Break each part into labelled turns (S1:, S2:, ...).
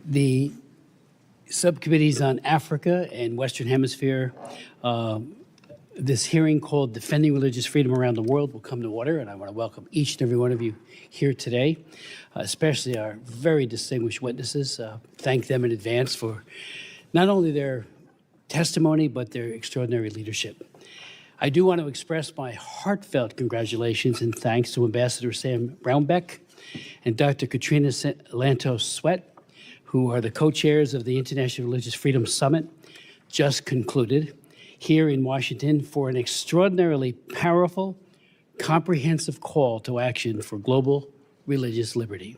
S1: The subcommittees on Africa and Western Hemisphere, this hearing called Defending Religious Freedom Around the World will come to order, and I want to welcome each and every one of you here today, especially our very distinguished witnesses. Thank them in advance for not only their testimony, but their extraordinary leadership. I do want to express my heartfelt congratulations and thanks to Ambassador Sam Brownback and Dr. Katrina Lantos Sweat, who are the co-chairs of the International Religious Freedom Summit, just concluded here in Washington, for an extraordinarily powerful, comprehensive call to action for global religious liberty.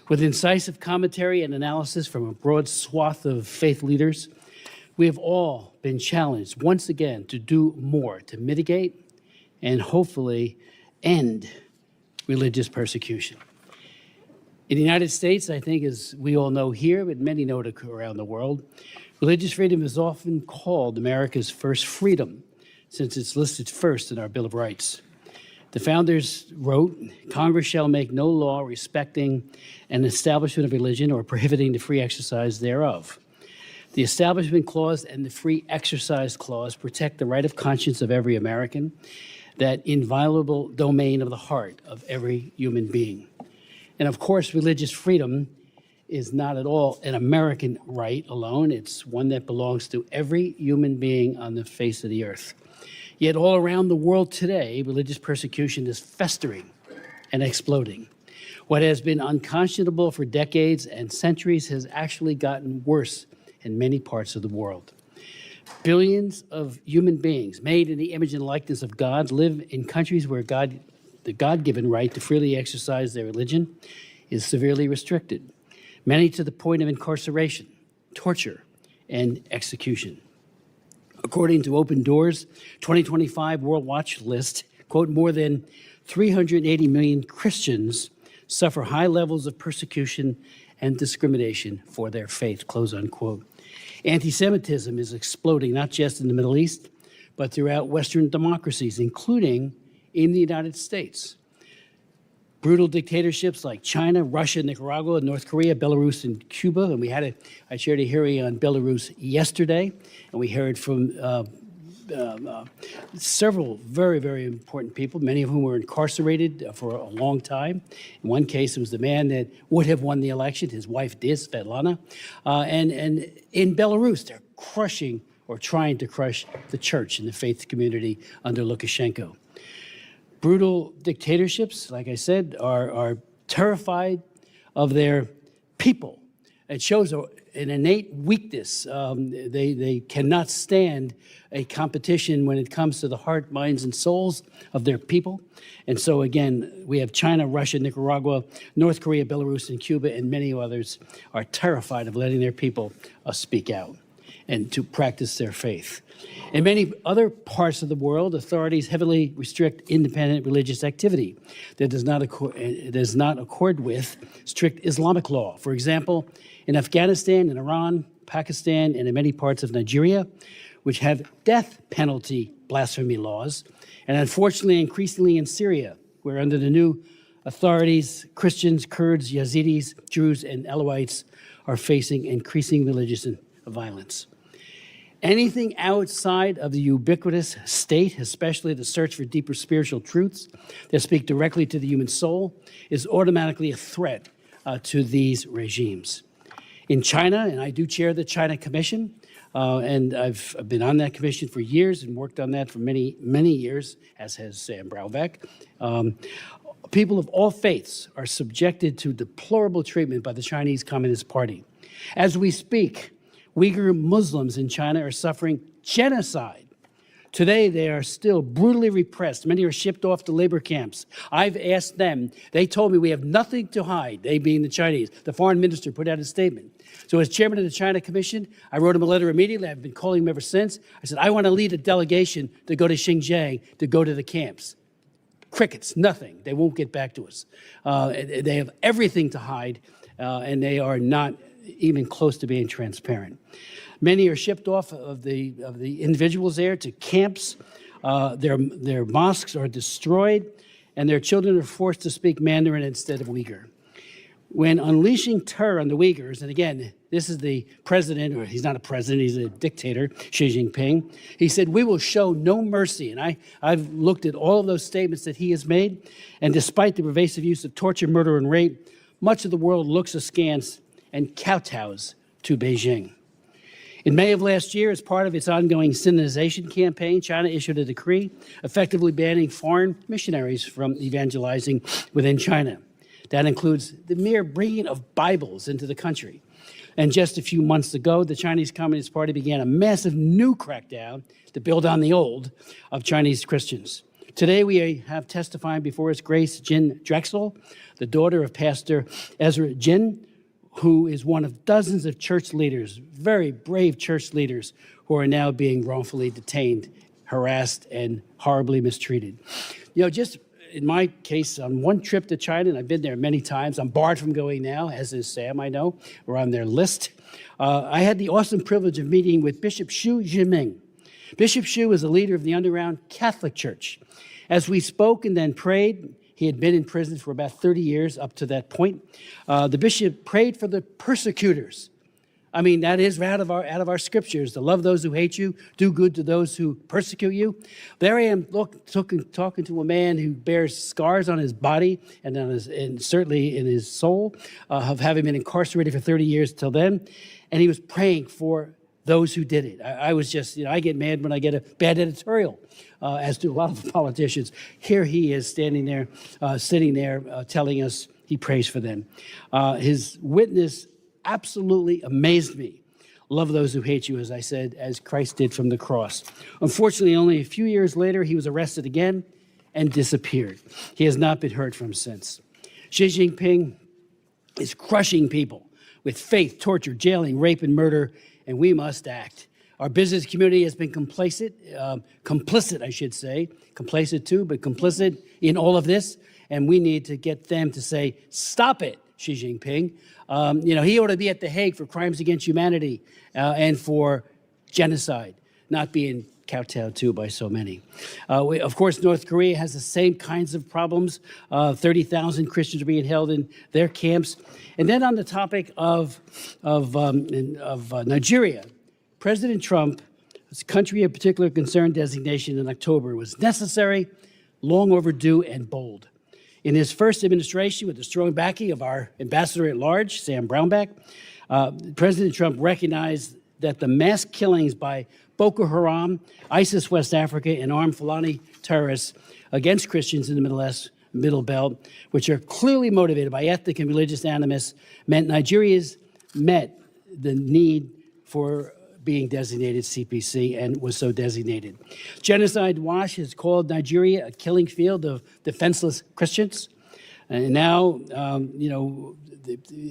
S1: With incisive commentary and analysis from a broad swath of faith leaders, we have all been challenged once again to do more to mitigate and hopefully end religious persecution. In the United States, I think, as we all know here, but many know it around the world, religious freedom is often called America's first freedom, since it's listed first in our Bill of Rights. The founders wrote, "Congress shall make no law respecting an establishment of religion or prohibiting the free exercise thereof." The Establishment Clause and the Free Exercise Clause protect the right of conscience of every American, that inviolable domain of the heart of every human being. And of course, religious freedom is not at all an American right alone. It's one that belongs to every human being on the face of the earth. Yet all around the world today, religious persecution is festering and exploding. What has been unconscionable for decades and centuries has actually gotten worse in many parts of the world. Billions of human beings made in the image and likeness of God live in countries where the God-given right to freely exercise their religion is severely restricted, many to the point of incarceration, torture, and execution. According to Open Doors' 2025 World Watch list, quote, more than 380 million Christians suffer high levels of persecution and discrimination for their faith, close unquote. Anti-Semitism is exploding, not just in the Middle East, but throughout Western democracies, including in the United States. Brutal dictatorships like China, Russia, Nicaragua, North Korea, Belarus, and Cuba. And I chaired a hearing on Belarus yesterday, and we heard from several very, very important people, many of whom were incarcerated for a long time. In one case, it was the man that would have won the election. His wife did, Svetlana. And in Belarus, they're crushing or trying to crush the church and the faith community under Lukashenko. Brutal dictatorships, like I said, are terrified of their people. It shows an innate weakness. They cannot stand a competition when it comes to the heart, minds, and souls of their people. And so, again, we have China, Russia, Nicaragua, North Korea, Belarus, and Cuba, and many others are terrified of letting their people speak out and to practice their faith. In many other parts of the world, authorities heavily restrict independent religious activity that does not accord with strict Islamic law. For example, in Afghanistan, in Iran, Pakistan, and in many parts of Nigeria, which have death penalty blasphemy laws, and unfortunately, increasingly in Syria, where under the new authorities, Christians, Kurds, Yazidis, Druze, and Alawites are facing increasing religious violence. Anything outside of the ubiquitous state, especially the search for deeper spiritual truths that speak directly to the human soul, is automatically a threat to these regimes. In China, and I do chair the China Commission, and I've been on that commission for years and worked on that for many, many years, as has Sam Brownback. People of all faiths are subjected to deplorable treatment by the Chinese Communist Party. As we speak, Uyghur Muslims in China are suffering genocide. Today, they are still brutally repressed. Many are shipped off to labor camps. I've asked them. They told me we have nothing to hide, they being the Chinese. The foreign minister put out a statement. So as chairman of the China Commission, I wrote him a letter immediately. I've been calling him ever since. I said, I want to lead a delegation to go to Xinjiang, to go to the camps. Crickets, nothing. They won't get back to us. They have everything to hide, and they are not even close to being transparent. Many are shipped off of the individuals there to camps. Their mosques are destroyed, and their children are forced to speak Mandarin instead of Uyghur. when unleashing terror on the Uyghurs, and again, this is the president, or he's not a president, he's a dictator, Xi Jinping. He said, "We will show no mercy." And I've looked at all of those statements that he has made, and despite the pervasive use of torture, murder, and rape, much of the world looks askance and kowtows to Beijing. In May of last year, as part of its ongoing Sinization campaign, China issued a decree effectively banning foreign missionaries from evangelizing within China. That includes the mere bringing of Bibles into the country. And just a few months ago, the Chinese Communist Party began a massive new crackdown to build on the old of Chinese Christians. Today, we have testifying before us Grace Jin Drexel, the daughter of Pastor Ezra Jin, who is one of dozens of church leaders, very brave church leaders, who are now being wrongfully detained, harassed, and horribly mistreated. You know, just in my case, on one trip to China, and I've been there many times, I'm barred from going now, as is Sam, I know, we're on their list. I had the awesome privilege of meeting with Bishop Xu Zhiming. Bishop Xu is a leader of the underground Catholic Church. As we spoke and then prayed, he had been in prison for about 30 years up to that point. The bishop prayed for the persecutors. I mean, that is out of our scriptures, to love those who hate you, do good to those who persecute you. There I am talking to a man who bears scars on his body and certainly in his soul of having been incarcerated for 30 years till then. And he was praying for those who did it. I was just, I get mad when I get a bad editorial, as do a lot of the politicians. Here he is standing there, sitting there, telling us he prays for them. His witness absolutely amazed me. Love those who hate you, as I said, as Christ did from the cross. Unfortunately, only a few years later, he was arrested again and disappeared. He has not been heard from since. Xi Jinping is crushing people with faith, torture, jailing, rape, and murder, and we must act. Our business community has been complicit, I should say, complacent too, but complicit in all of this, and we need to get them to say, "Stop it, Xi Jinping." He ought to be at The Hague for crimes against humanity and for genocide, not being kowtowed to by so many. Of course, North Korea has the same kinds of problems. 30,000 Christians are being held in their camps. And then on the topic of Nigeria, President Trump's country of particular concern designation in October was necessary, long overdue, and bold. In his first administration, with the strong backing of our ambassador at large, Sam Brownback, President Trump recognized that the mass killings by Boko Haram, ISIS West Africa, and armed Fulani terrorists against Christians in the Middle Belt, which are clearly motivated by ethnic and religious animus, meant Nigeria's met the need for being designated CPC and was so designated. Genocide Watch has called Nigeria a killing field of defenseless Christians. And now, the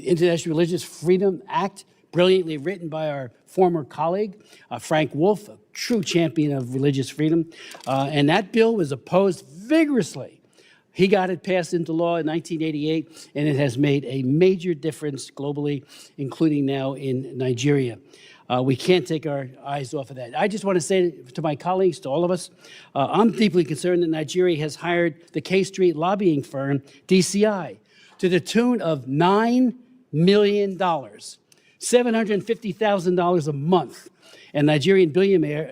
S1: International Religious Freedom Act, brilliantly written by our former colleague, Frank Wolf, a true champion of religious freedom. And that bill was opposed vigorously. He got it passed into law in 1988, and it has made a major difference globally, including now in Nigeria. We can't take our eyes off of that. I just want to say to my colleagues, to all of us, I'm deeply concerned that Nigeria has hired the K Street lobbying firm, DCI, to the tune of $9 million, $750,000 a month. And a Nigerian billionaire,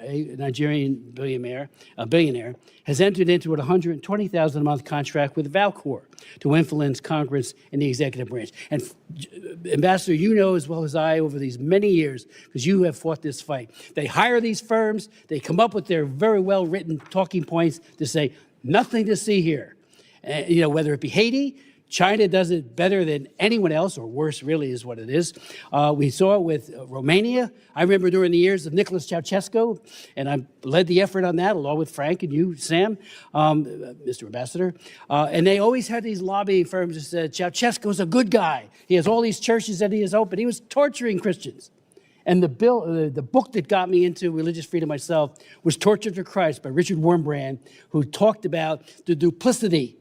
S1: has entered into a $120,000 a month contract with Valcor to influence Congress and the executive branch. And Ambassador, you know as well as I over these many years, because you have fought this fight. They hire these firms, they come up with their very well-written talking points to say, nothing to see here. Whether it be Haiti, China does it better than anyone else, or worse really is what it is. We saw it with Romania. I remember during the years of Nicholas Ceausescu, and I led the effort on that along with Frank and you, Sam, Mr. Ambassador. And they always had these lobbying firms that said, Ceausescu's a good guy. He has all these churches that he has opened. He was torturing Christians. And the book that got me into religious freedom myself was Tortured for Christ by Richard Wurmbrand, who talked about the duplicity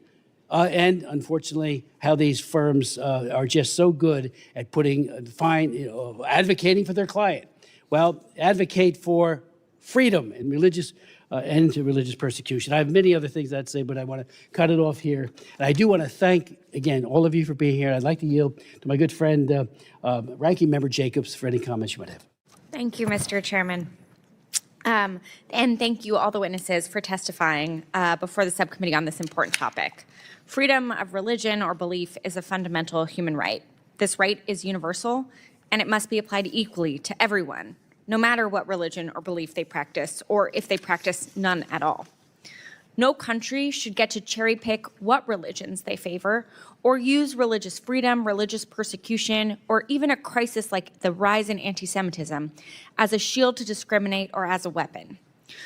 S1: and unfortunately, how these firms are just so good at advocating for their client. Well, advocate for freedom and religious end to religious persecution. I have many other things I'd say, but I want to cut it off here. And I do want to thank, again, all of you for being here. I'd like to yield to my good friend, Ranking Member Jacobs, for any comments you might have.
S2: Thank you, Mr. Chairman. And thank you, all the witnesses, for testifying before the subcommittee on this important topic. Freedom of religion or belief is a fundamental human right. This right is universal, and it must be applied equally to everyone, no matter what religion or belief they practice, or if they practice none at all. No country should get to cherry pick what religions they favor, or use religious freedom, religious persecution, or even a crisis like the rise in anti-Semitism as a shield to discriminate or as a weapon.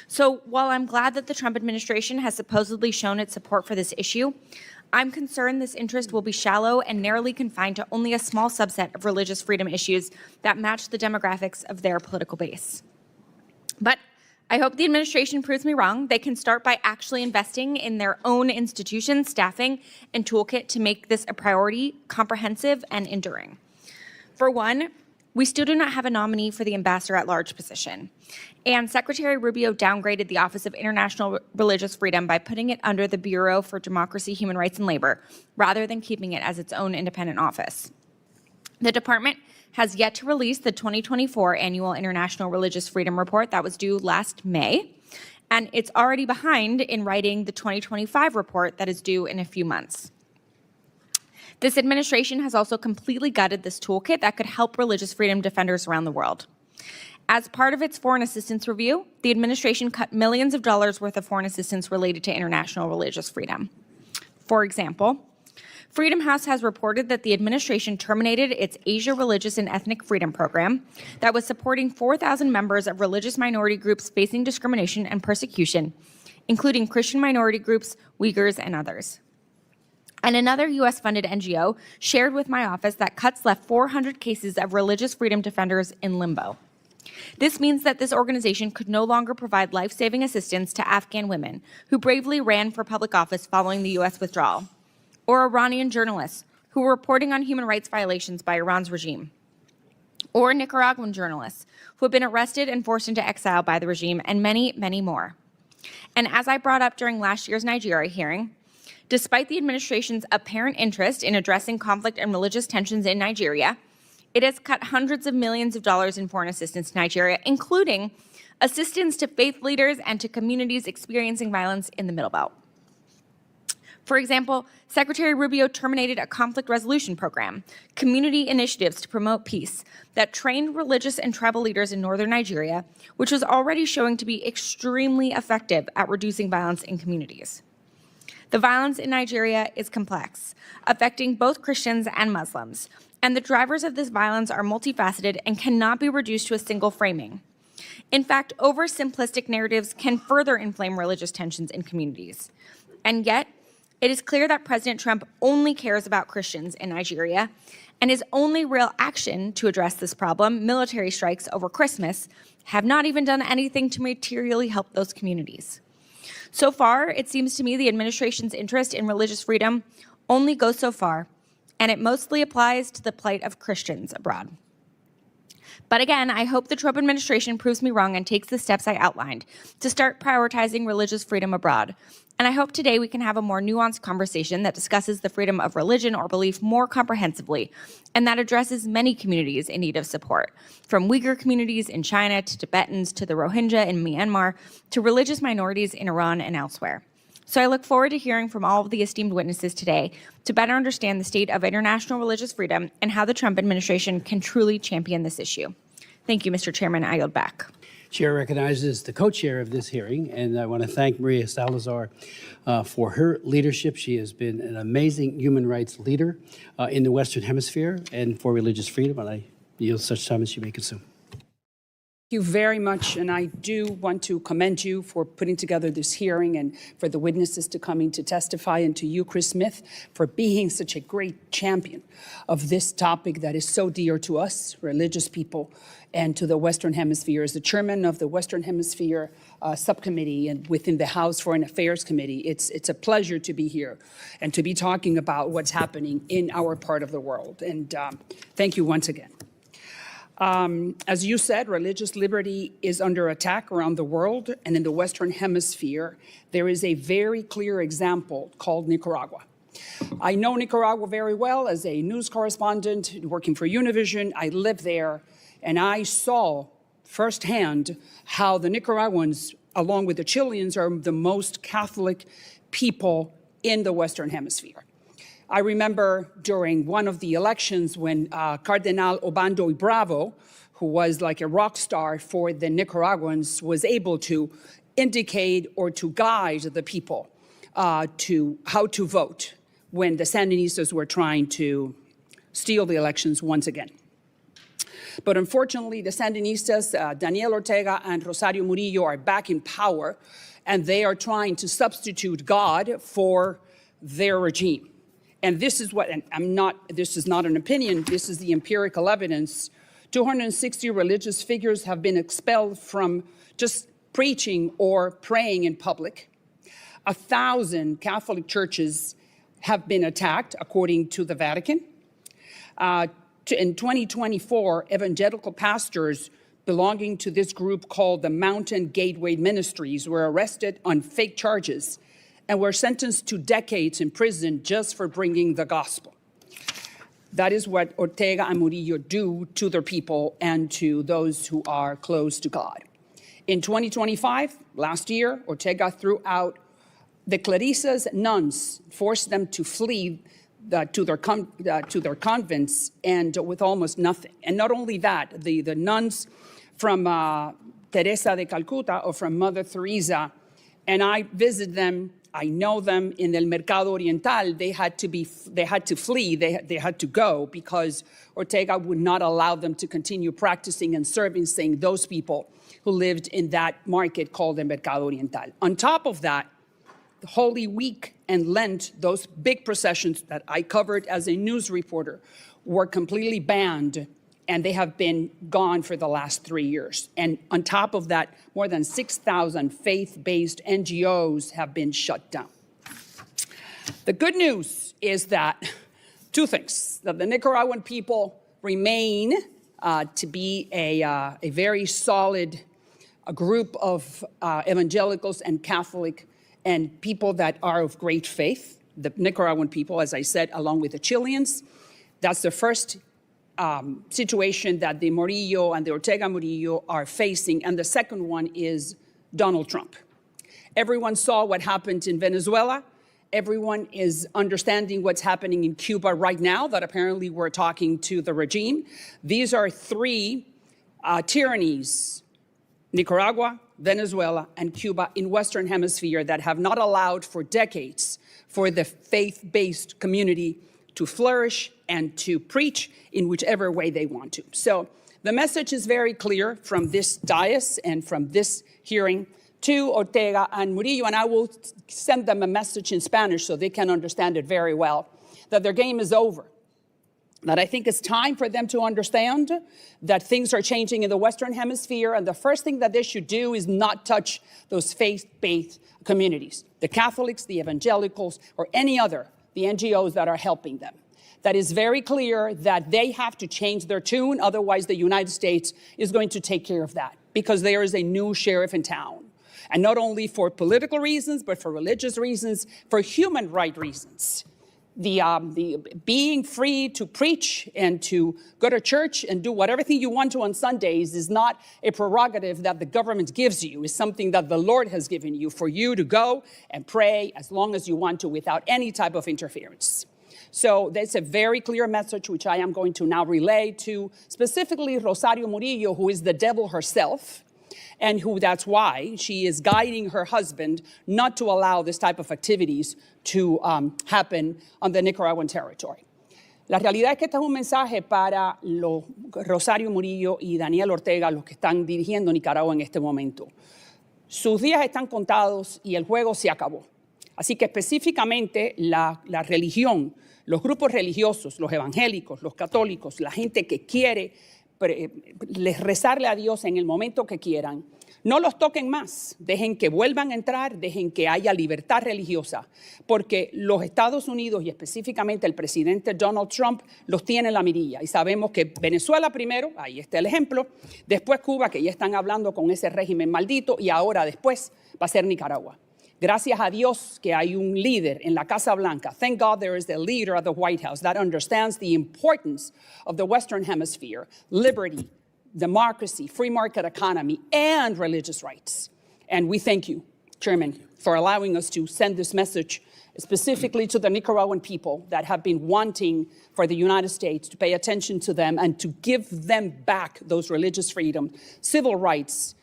S2: So while I'm glad that the Trump administration has supposedly shown its support for this issue, I'm concerned this interest will be shallow and narrowly confined to only a small subset of religious freedom issues that match the demographics of their political base. But I hope the administration proves me wrong. They can start by actually investing in their own institutions, staffing, and toolkit to make this a priority, comprehensive, and enduring. For one, we still do not have a nominee for the ambassador-at-large position. And Secretary Rubio downgraded the Office of International Religious Freedom by putting it under the Bureau for Democracy, Human Rights, and Labor, rather than keeping it as its own independent office. The department has yet to release the 2024 Annual International Religious Freedom Report that was due last May, and it's already behind in writing the 2025 report that is due in a few months. This administration has also completely gutted this toolkit that could help religious freedom defenders around the world. As part of its foreign assistance review, the administration cut millions of dollars worth of foreign assistance related to international religious freedom. For example, Freedom House has reported that the administration terminated its Asia Religious and Ethnic Freedom Program that was supporting 4,000 members of religious minority groups facing discrimination and persecution, including Christian minority groups, Uyghurs, and others. And another U.S.-funded NGO shared with my office that cuts left 400 cases of religious freedom defenders in limbo. This means that this organization could no longer provide life-saving assistance to Afghan women who bravely ran for public office following the U.S. withdrawal, or Iranian journalists who were reporting on human rights violations by Iran's regime, or Nicaraguan journalists who have been arrested and forced into exile by the regime, and many, many more. And as I brought up during last year's Nigeria hearing, despite the administration's apparent interest in addressing conflict and religious tensions in Nigeria, it has cut hundreds of millions of dollars in foreign assistance to Nigeria, including assistance to faith leaders and to communities experiencing violence in the Middle Belt. For example, Secretary Rubio terminated a conflict resolution program, community initiatives to promote peace, that trained religious and tribal leaders in northern Nigeria, which was already showing to be extremely effective at reducing violence in communities. The violence in Nigeria is complex, affecting both Christians and Muslims, and the drivers of this violence are multifaceted and cannot be reduced to a single framing. In fact, oversimplistic narratives can further inflame religious tensions in communities. And yet, it is clear that President Trump only cares about Christians in Nigeria, and his only real action to address this problem, military strikes over Christmas, have not even done anything to materially help those communities. So far, it seems to me the administration's interest in religious freedom only goes so far, and it mostly applies to the plight of Christians abroad. But again, I hope the Trump administration proves me wrong and takes the steps I outlined to start prioritizing religious freedom abroad. And I hope today we can have a more nuanced conversation that discusses the freedom of religion or belief more comprehensively, and that addresses many communities in need of support, from Uyghur communities in China to Tibetans to the Rohingya in Myanmar to religious minorities in Iran and elsewhere. So I look forward to hearing from all of the esteemed witnesses today to better understand the state of international religious freedom and how the Trump administration can truly champion this issue. Thank you, Mr. Chairman. I yield back.
S1: Chair recognizes the co-chair of this hearing, and I want to thank Maria Salazar for her leadership. She has been an amazing human rights leader in the Western Hemisphere and for religious freedom, and I yield such time as you may consume.
S3: Thank you very much, and I do want to commend you for putting together this hearing and for the witnesses to coming to testify, and to you, Chris Smith, for being such a great champion of this topic that is so dear to us, religious people, and to the Western Hemisphere. As the chairman of the Western Hemisphere subcommittee and within the House Foreign Affairs Committee, it's a pleasure to be here and to be talking about what's happening in our part of the world. And thank you once again. As you said, religious liberty is under attack around the world, and in the Western Hemisphere, there is a very clear example called Nicaragua. I know Nicaragua very well as a news correspondent working for Univision. I lived there, and I saw firsthand how the Nicaraguans, along with the Chileans, are the most Catholic people in the Western Hemisphere. I remember during one of the elections when Cardenal Obando y Bravo, who was like a rock star for the Nicaraguans, was able to indicate or to guide the people to how to vote when the Sandinistas were trying to steal the elections once again. But unfortunately, the Sandinistas, Daniel Ortega and Rosario Murillo, are back in power, and they are trying to substitute God for their regime. And this is what, and this is not an opinion, this is the empirical evidence. 260 religious figures have been expelled from just preaching or praying in public. 1,000 Catholic churches have been attacked, according to the Vatican. In 2024, evangelical pastors belonging to this group called the Mountain Gateway Ministries were arrested on fake charges and were sentenced to decades in prison just for bringing the gospel. That is what Ortega and Murillo do to their people and to those who are close to God. In 2025, last year, Ortega threw out the Clarisas nuns, forced them to flee to their convents, and with almost nothing. And not only that, the nuns from Teresa de Calcuta or from Mother Teresa, and I visit them, I know them in El Mercado Oriental. They had to flee. They had to go because Ortega would not allow them to continue practicing and servicing those people who lived in that market called El Mercado Oriental. On top of that, the Holy Week and Lent, those big processions that I covered as a news reporter, were completely banned, and they have been gone for the last 3 years. And on top of that, more than 6,000 faith-based NGOs have been shut down. The good news is that two things, that the Nicaraguan people remain to be a very solid group of evangelicals and Catholic and people that are of great faith, the Nicaraguan people, as I said, along with the Chileans. That's the first situation that the Murillo and the Ortega Murillo are facing. And the second one is Donald Trump. Everyone saw what happened in Venezuela. Everyone is understanding what's happening in Cuba right now, that apparently we're talking to the regime. These are three tyrannies, Nicaragua, Venezuela, and Cuba in Western Hemisphere, that have not allowed for decades for the faith-based community to flourish and to preach in whichever way they want to. So the message is very clear from this dais and from this hearing to Ortega and Murillo, and I will send them a message in Spanish so they can understand it very well, that their game is over. That I think it's time for them to understand that things are changing in the Western Hemisphere, and the first thing that they should do is not touch those faith-based communities, the Catholics, the evangelicals, or any other, the NGOs that are helping them. That is very clear that they have to change their tune, otherwise the United States is going to take care of that, because there is a new sheriff in town. And not only for political reasons, but for religious reasons, for human rights reasons. The being free to preach and to go to church and do whatever thing you want to on Sundays is not a prerogative that the government gives you. It's something that the Lord has given you for you to go and pray as long as you want to without any type of interference. So that's a very clear message, which I am going to now relay to specifically Rosario Murillo, who is the devil herself, and who that's why she is guiding her husband not to allow this type of activities to happen on the Nicaraguan territory. La realidad es que este es un mensaje para Rosario Murillo y Daniel Ortega, los que están dirigiendo Nicaragua en este momento. Sus días están contados y el juego se acabó. Así que específicamente la religión, los grupos religiosos, los evangélicos, los católicos, la gente que quiere rezarle a Dios en el momento que quieran, No los toquen más, dejen que vuelvan a entrar, dejen que haya libertad religiosa, porque los Estados Unidos y específicamente el presidente Donald Trump los tiene en la mirilla. Y sabemos que Venezuela primero, ahí está el ejemplo, después Cuba, que ya están hablando con ese régimen maldito, y ahora después va a ser Nicaragua. Gracias a Dios que hay un líder en la Casa Blanca. Thank God there is the leader of the White House that understands the importance of the Western Hemisphere, liberty, democracy, free market economy, and religious rights. And we thank you, Chairman, for allowing us to send this message specifically to the Nicaraguan people that have been wanting for the United States to pay attention to them and to give them back those religious freedoms, civil rights,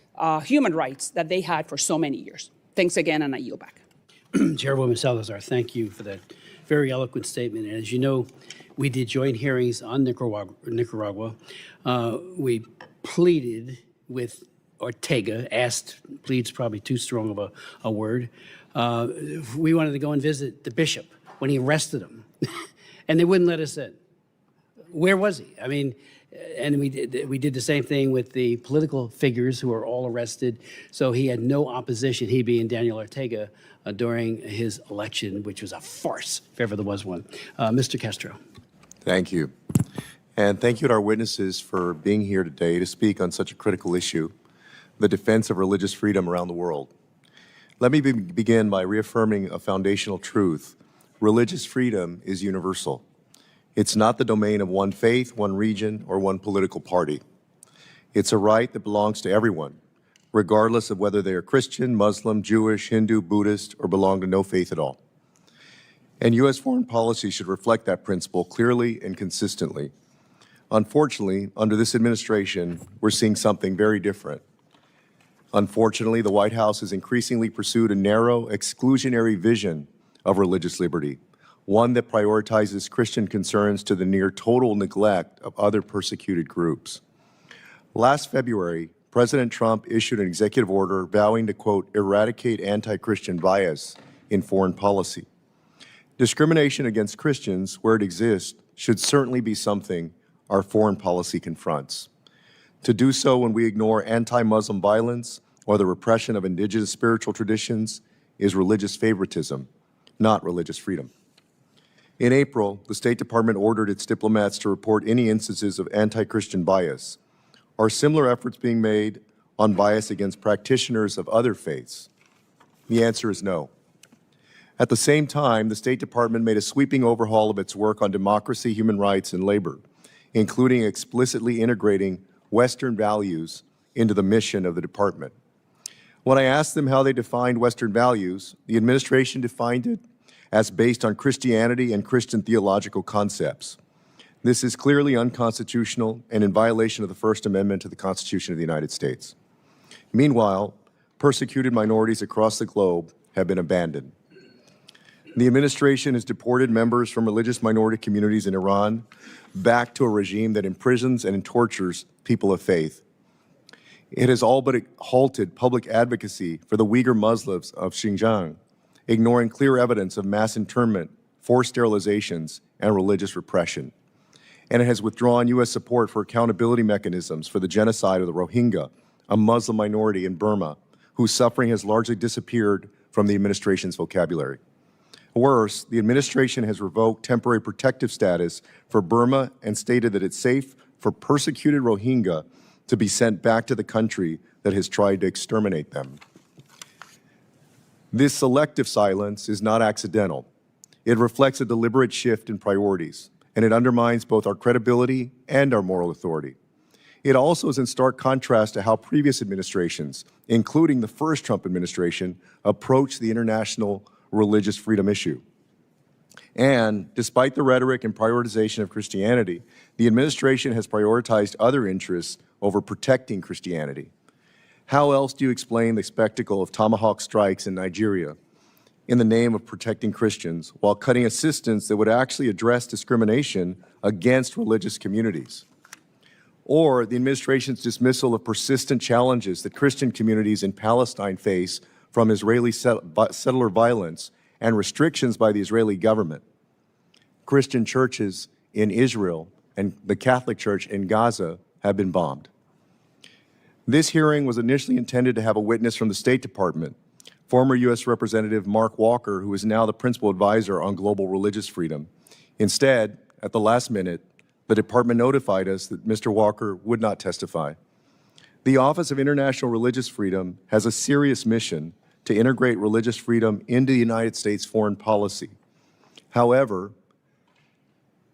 S3: human rights that they had for so many years. Thanks again, and I yield back.
S1: Chairwoman Salazar, thank you for that very eloquent statement. And as you know, we did joint hearings on Nicaragua. We pleaded with Ortega, plead's probably too strong of a word. We wanted to go and visit the bishop when he arrested him, and they wouldn't let us in. Where was he? I mean, and we did the same thing with the political figures who were all arrested. So he had no opposition, he being Daniel Ortega, during his election, which was a farce, if ever there was one. Mr. Castro.
S4: Thank you. And thank you to our witnesses for being here today to speak on such a critical issue, the defense of religious freedom around the world. Let me begin by reaffirming a foundational truth. Religious freedom is universal. It's not the domain of one faith, one region, or one political party. It's a right that belongs to everyone, regardless of whether they are Christian, Muslim, Jewish, Hindu, Buddhist, or belong to no faith at all. And U.S. foreign policy should reflect that principle clearly and consistently. Unfortunately, under this administration, we're seeing something very different. Unfortunately, the White House has increasingly pursued a narrow, exclusionary vision of religious liberty, one that prioritizes Christian concerns to the near total neglect of other persecuted groups. Last February, President Trump issued an executive order vowing to, quote, eradicate anti-Christian bias in foreign policy. Discrimination against Christians, where it exists, should certainly be something our foreign policy confronts. To do so when we ignore anti-Muslim violence or the repression of indigenous spiritual traditions is religious favoritism, not religious freedom. In April, the State Department ordered its diplomats to report any instances of anti-Christian bias. Are similar efforts being made on bias against practitioners of other faiths? The answer is no. At the same time, the State Department made a sweeping overhaul of its work on democracy, human rights, and labor, including explicitly integrating Western values into the mission of the department. When I asked them how they defined Western values, the administration defined it as based on Christianity and Christian theological concepts. This is clearly unconstitutional and in violation of the First Amendment to the Constitution of the United States. Meanwhile, persecuted minorities across the globe have been abandoned. The administration has deported members from religious minority communities in Iran back to a regime that imprisons and tortures people of faith. It has all but halted public advocacy for the Uyghur Muslims of Xinjiang, ignoring clear evidence of mass internment, forced sterilizations, and religious repression. And it has withdrawn U.S. support for accountability mechanisms for the genocide of the Rohingya, a Muslim minority in Burma, whose suffering has largely disappeared from the administration's vocabulary. Worse, the administration has revoked temporary protective status for Burma and stated that it's safe for persecuted Rohingya to be sent back to the country that has tried to exterminate them. This selective silence is not accidental. It reflects a deliberate shift in priorities, and it undermines both our credibility and our moral authority. It also is in stark contrast to how previous administrations, including the first Trump administration, approached the international religious freedom issue. And despite the rhetoric and prioritization of Christianity, the administration has prioritized other interests over protecting Christianity. How else do you explain the spectacle of tomahawk strikes in Nigeria in the name of protecting Christians while cutting assistance that would actually address discrimination against religious communities? Or the administration's dismissal of persistent challenges that Christian communities in Palestine face from Israeli settler violence and restrictions by the Israeli government. Christian churches in Israel and the Catholic Church in Gaza have been bombed. This hearing was initially intended to have a witness from the State Department, former U.S. Representative Mark Walker, who is now the principal advisor on global religious freedom. Instead, at the last minute, the department notified us that Mr. Walker would not testify. The Office of International Religious Freedom has a serious mission to integrate religious freedom into the United States foreign policy. However,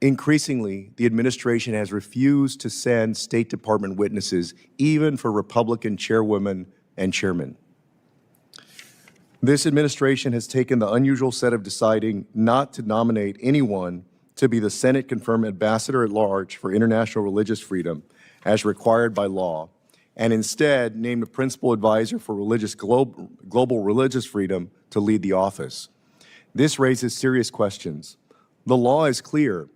S4: increasingly, the administration has refused to send State Department witnesses, even for Republican chairwomen and chairmen. This administration has taken the unusual step of deciding not to nominate anyone to be the Senate-confirmed ambassador at large for international religious freedom, as required by law, and instead named a principal advisor for global religious freedom to lead the office. This raises serious questions. The law is clear.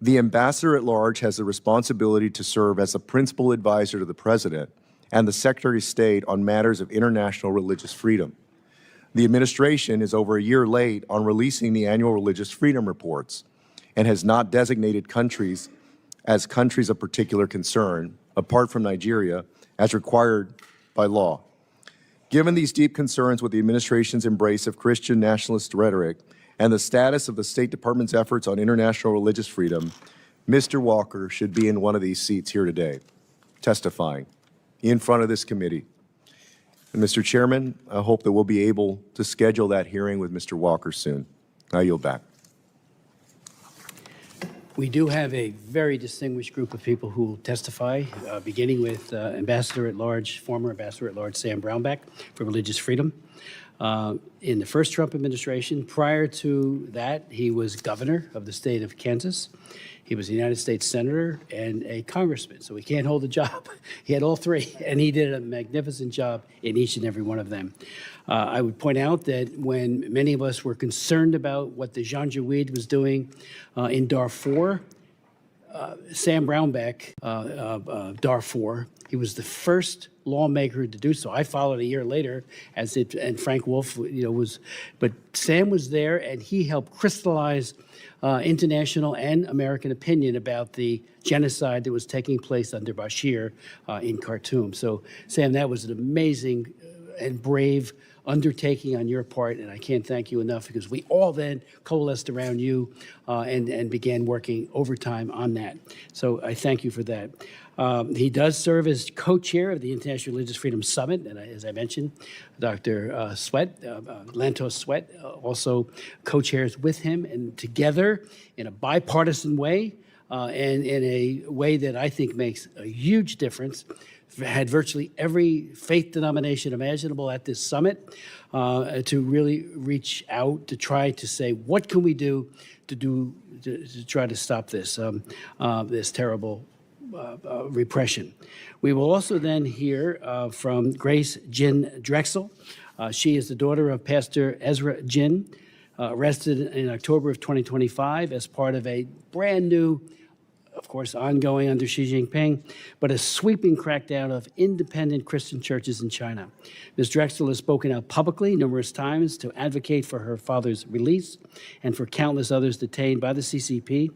S4: The ambassador at large has the responsibility to serve as a principal advisor to the president and the Secretary of State on matters of international religious freedom. The administration is over a year late on releasing the annual religious freedom reports and has not designated countries as countries of particular concern, apart from Nigeria, as required by law. Given these deep concerns with the administration's embrace of Christian nationalist rhetoric and the status of the State Department's efforts on international religious freedom, Mr. Walker should be in one of these seats here today, testifying in front of this committee. And Mr. Chairman, I hope that we'll be able to schedule that hearing with Mr. Walker soon. I yield back.
S1: We do have a very distinguished group of people who will testify, beginning with Ambassador at Large, former Ambassador at Large Sam Brownback for religious freedom. In the first Trump administration, prior to that, he was governor of the state of Kansas. He was a United States senator and a congressman, so he can't hold a job. He had all three, and he did a magnificent job in each and every one of them. I would point out that when many of us were concerned about what the Janjaweed was doing in Darfur, Sam Brownback, Darfur, he was the first lawmaker to do so. I followed a year later, and Frank Wolf, was, but Sam was there, and he helped crystallize international and American opinion about the genocide that was taking place under Bashir in Khartoum. So, Sam, that was an amazing and brave undertaking on your part, and I can't thank you enough, because we all then coalesced around you and began working overtime on that. So I thank you for that. He does serve as co-chair of the International Religious Freedom Summit, and as I mentioned, Dr. Lantos Sweat, also co-chairs with him, and together in a bipartisan way and in a way that I think makes a huge difference, had virtually every faith denomination imaginable at this summit to really reach out to try to say, what can we do to try to stop this this terrible repression. We will also then hear from Grace Jin Drexel. She is the daughter of Pastor Ezra Jin, arrested in October of 2025 as part of a brand new, of course, ongoing under Xi Jinping, but a sweeping crackdown of independent Christian churches in China. Ms. Drexel has spoken out publicly numerous times to advocate for her father's release and for countless others detained by the CCP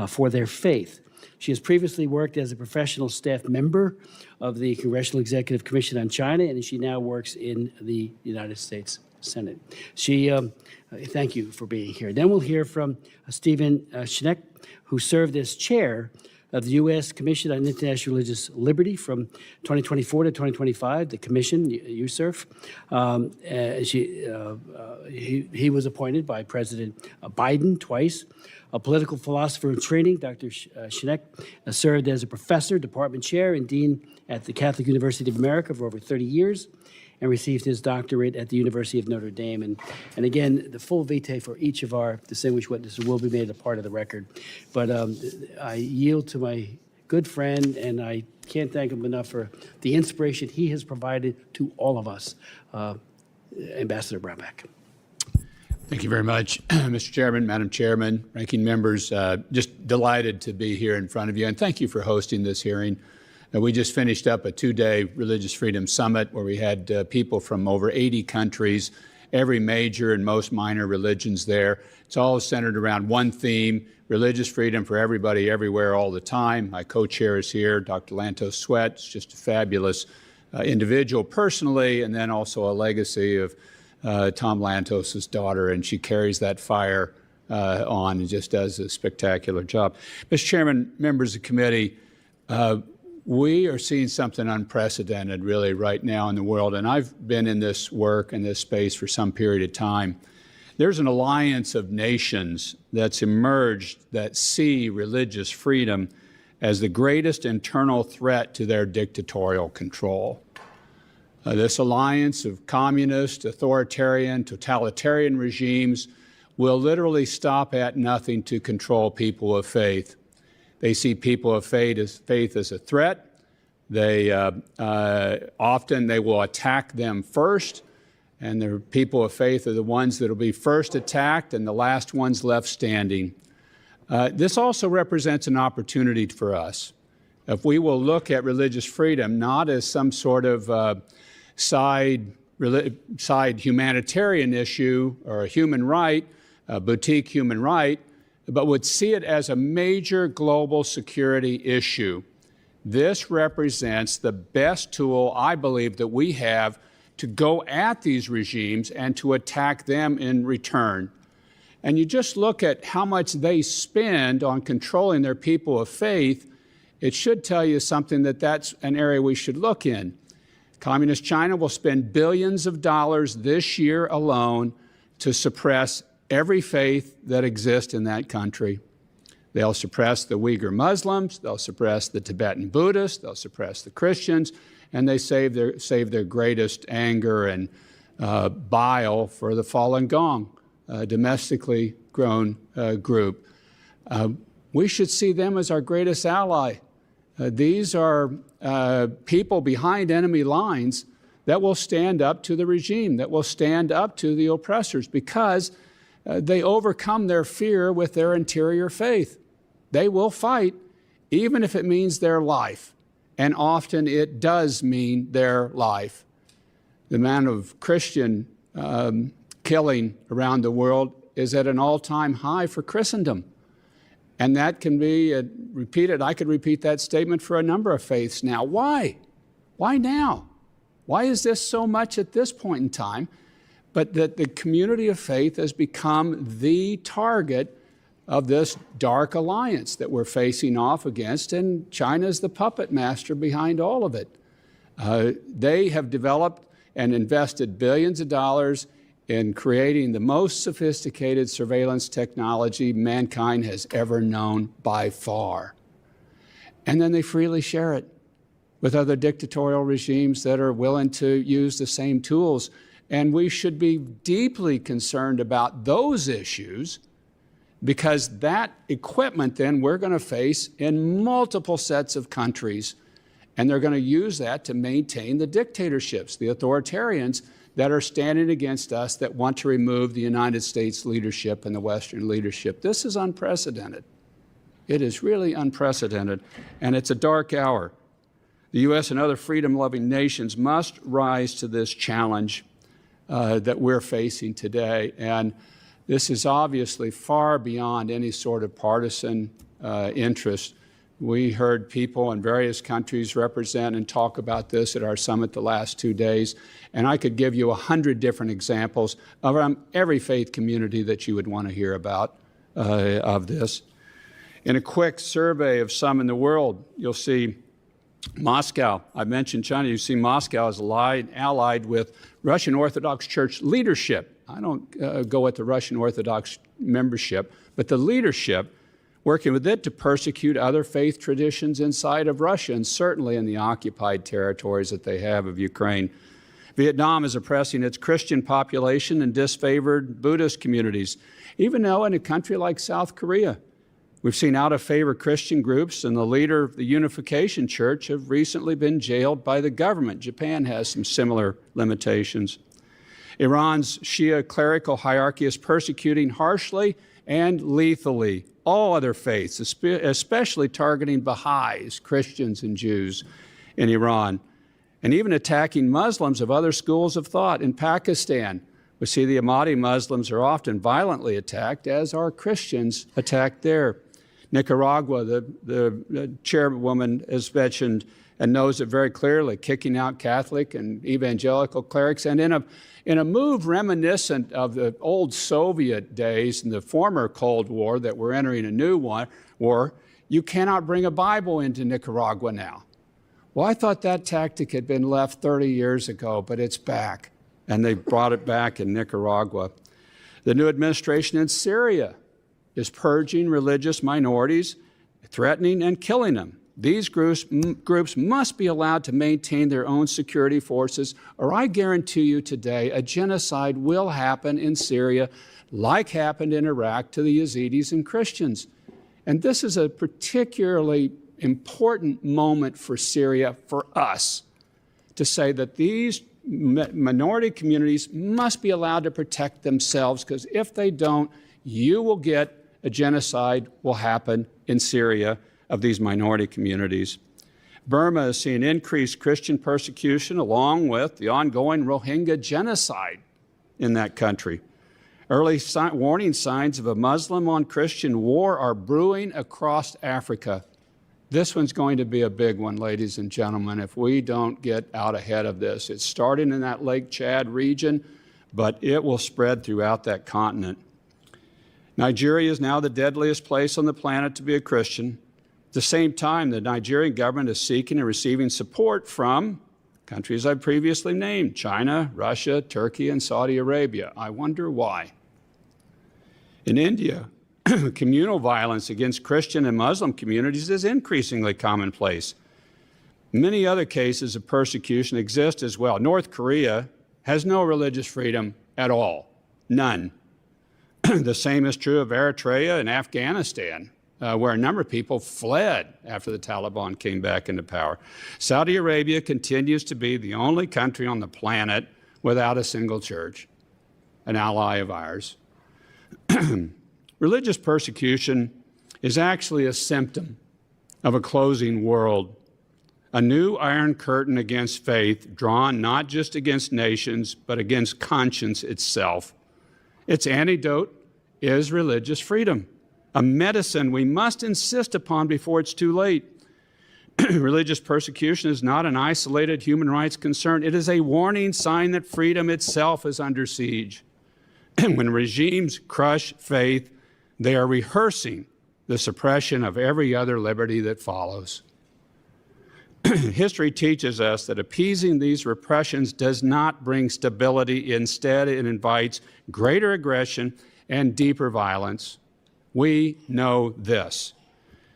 S1: for their faith. She has previously worked as a professional staff member of the Congressional Executive Commission on China, and she now works in the United States Senate. Thank you for being here. Then we'll hear from Stephen Schneck, who served as chair of the U.S. Commission on International Religious Liberty from 2024 to 2025, the commission, USERF. He was appointed by President Biden twice. A political philosopher in training, Dr. Schneck served as a professor, department chair, and dean at the Catholic University of America for over 30 years, and received his doctorate at the University of Notre Dame. And again, the full vitae for each of our distinguished witnesses will be made a part of the record. But I yield to my good friend, and I can't thank him enough for the inspiration he has provided to all of us, Ambassador Brownback.
S5: Thank you very much, Mr. Chairman, Madam Chairman, ranking members. Just delighted to be here in front of you, and thank you for hosting this hearing. We just finished up a two-day Religious Freedom Summit where we had people from over 80 countries, every major and most minor religions there. It's all centered around one theme, religious freedom for everybody, everywhere, all the time. My co-chair is here, Dr. Lantos Sweat. It's just a fabulous individual personally, and then also a legacy of Tom Lantos's daughter, and she carries that fire on and just does a spectacular job. Mr. Chairman, members of the committee, we are seeing something unprecedented really right now in the world, and I've been in this work in this space for some period of time. There's an alliance of nations that's emerged that see religious freedom as the greatest internal threat to their dictatorial control. This alliance of communist, authoritarian, totalitarian regimes will literally stop at nothing to control people of faith. They see people of faith as a threat. They often they will attack them first, and the people of faith are the ones that will be first attacked and the last ones left standing. This also represents an opportunity for us. If we will look at religious freedom not as some sort of side humanitarian issue or a human right, a boutique human right, but would see it as a major global security issue. This represents the best tool, I believe, that we have to go at these regimes and to attack them in return. And you just look at how much they spend on controlling their people of faith, it should tell you something that that's an area we should look in. Communist China will spend billions of dollars this year alone to suppress every faith that exists in that country. They'll suppress the Uyghur Muslims, they'll suppress the Tibetan Buddhists, they'll suppress the Christians, and they save their greatest anger and bile for the Falun Gong, domestically grown group. We should see them as our greatest ally. These are people behind enemy lines that will stand up to the regime, that will stand up to the oppressors, because they overcome their fear with their interior faith. They will fight, even if it means their life. And often it does mean their life. The amount of Christian killing around the world is at an all-time high for Christendom. And that can be repeated. I could repeat that statement for a number of faiths now. Why? Why now? Why is this so much at this point in time? But that the community of faith has become the target of this dark alliance that we're facing off against, and China's the puppet master behind all of it. They have developed and invested billions of dollars in creating the most sophisticated surveillance technology mankind has ever known by far. And then they freely share it with other dictatorial regimes that are willing to use the same tools. And we should be deeply concerned about those issues, because that equipment then we're going to face in multiple sets of countries, and they're going to use that to maintain the dictatorships, the authoritarians that are standing against us, that want to remove the United States leadership and the Western leadership. This is unprecedented. It is really unprecedented, and it's a dark hour. The U.S. and other freedom-loving nations must rise to this challenge that we're facing today. And this is obviously far beyond any sort of partisan interest. We heard people in various countries represent and talk about this at our summit the last 2 days, and I could give you 100 different examples of every faith community that you would want to hear about of this. In a quick survey of some in the world, you'll see Moscow. I mentioned China. You see Moscow is allied with Russian Orthodox Church leadership. I don't go with the Russian Orthodox membership, but the leadership, working with it to persecute other faith traditions inside of Russia, and certainly in the occupied territories that they have of Ukraine. Vietnam is oppressing its Christian population and disfavored Buddhist communities, even though in a country like South Korea, we've seen out-of-favor Christian groups and the leader of the Unification Church have recently been jailed by the government. Japan has some similar limitations. Iran's Shia clerical hierarchy is persecuting harshly and lethally all other faiths, especially targeting Baha'is, Christians, and Jews in Iran, and even attacking Muslims of other schools of thought. In Pakistan, we see the Ahmadi Muslims are often violently attacked, as are Christians attacked there. Nicaragua, the chairwoman has mentioned, and knows it very clearly, kicking out Catholic and evangelical clerics. And in a move reminiscent of the old Soviet days and the former Cold War that we're entering a new war, you cannot bring a Bible into Nicaragua now. Well, I thought that tactic had been left 30 years ago, but it's back, and they brought it back in Nicaragua. The new administration in Syria is purging religious minorities, threatening and killing them. These groups must be allowed to maintain their own security forces, or I guarantee you today a genocide will happen in Syria like happened in Iraq to the Yazidis and Christians. And this is a particularly important moment for Syria, for us, to say that these minority communities must be allowed to protect themselves, because if they don't, you will get a genocide will happen in Syria of these minority communities. Burma is seeing increased Christian persecution along with the ongoing Rohingya genocide in that country. Early warning signs of a Muslim on Christian war are brewing across Africa. This one's going to be a big one, ladies and gentlemen, if we don't get out ahead of this. It's starting in that Lake Chad region, but it will spread throughout that continent. Nigeria is now the deadliest place on the planet to be a Christian. At the same time, the Nigerian government is seeking and receiving support from countries I've previously named: China, Russia, Turkey, and Saudi Arabia. I wonder why. In India, communal violence against Christian and Muslim communities is increasingly commonplace. Many other cases of persecution exist as well. North Korea has no religious freedom at all, none. The same is true of Eritrea and Afghanistan, where a number of people fled after the Taliban came back into power. Saudi Arabia continues to be the only country on the planet without a single church, an ally of ours. Religious persecution is actually a symptom of a closing world, a new iron curtain against faith, drawn not just against nations, but against conscience itself. Its antidote is religious freedom, a medicine we must insist upon before it's too late. Religious persecution is not an isolated human rights concern. It is a warning sign that freedom itself is under siege. When regimes crush faith, they are rehearsing the suppression of every other liberty that follows. History teaches us that appeasing these repressions does not bring stability. Instead, it invites greater aggression and deeper violence. We know this.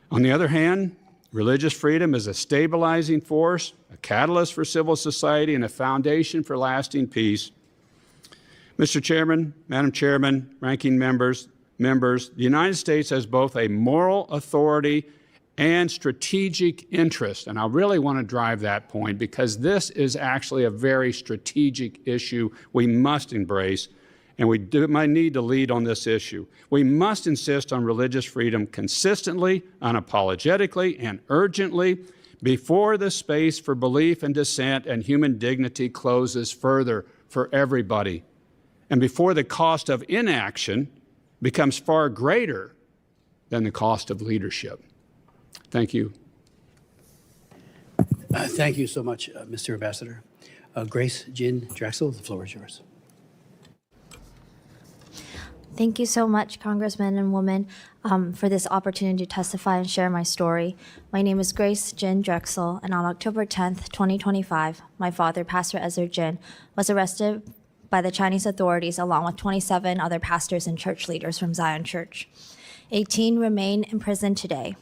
S5: On the other hand, religious freedom is a stabilizing force, a catalyst for civil society, and a foundation for lasting peace. Mr. Chairman, Madam Chairman, ranking members, the United States has both a moral authority and strategic interest. And I really want to drive that point, because this is actually a very strategic issue we must embrace, and we might need to lead on this issue. We must insist on religious freedom consistently, unapologetically, and urgently before the space for belief and dissent and human dignity closes further for everybody, and before the cost of inaction becomes far greater than the cost of leadership. Thank you.
S1: Thank you so much, Mr. Ambassador. Grace Jin Drexel, the floor is yours.
S6: Thank you so much, Congressmen and women, for this opportunity to testify and share my story. My name is Grace Jin Drexel, and on October 10th, 2025, my father, Pastor Ezra Jin, was arrested by the Chinese authorities along with 27 other pastors and church leaders from Zion Church. 18 remain in prison today.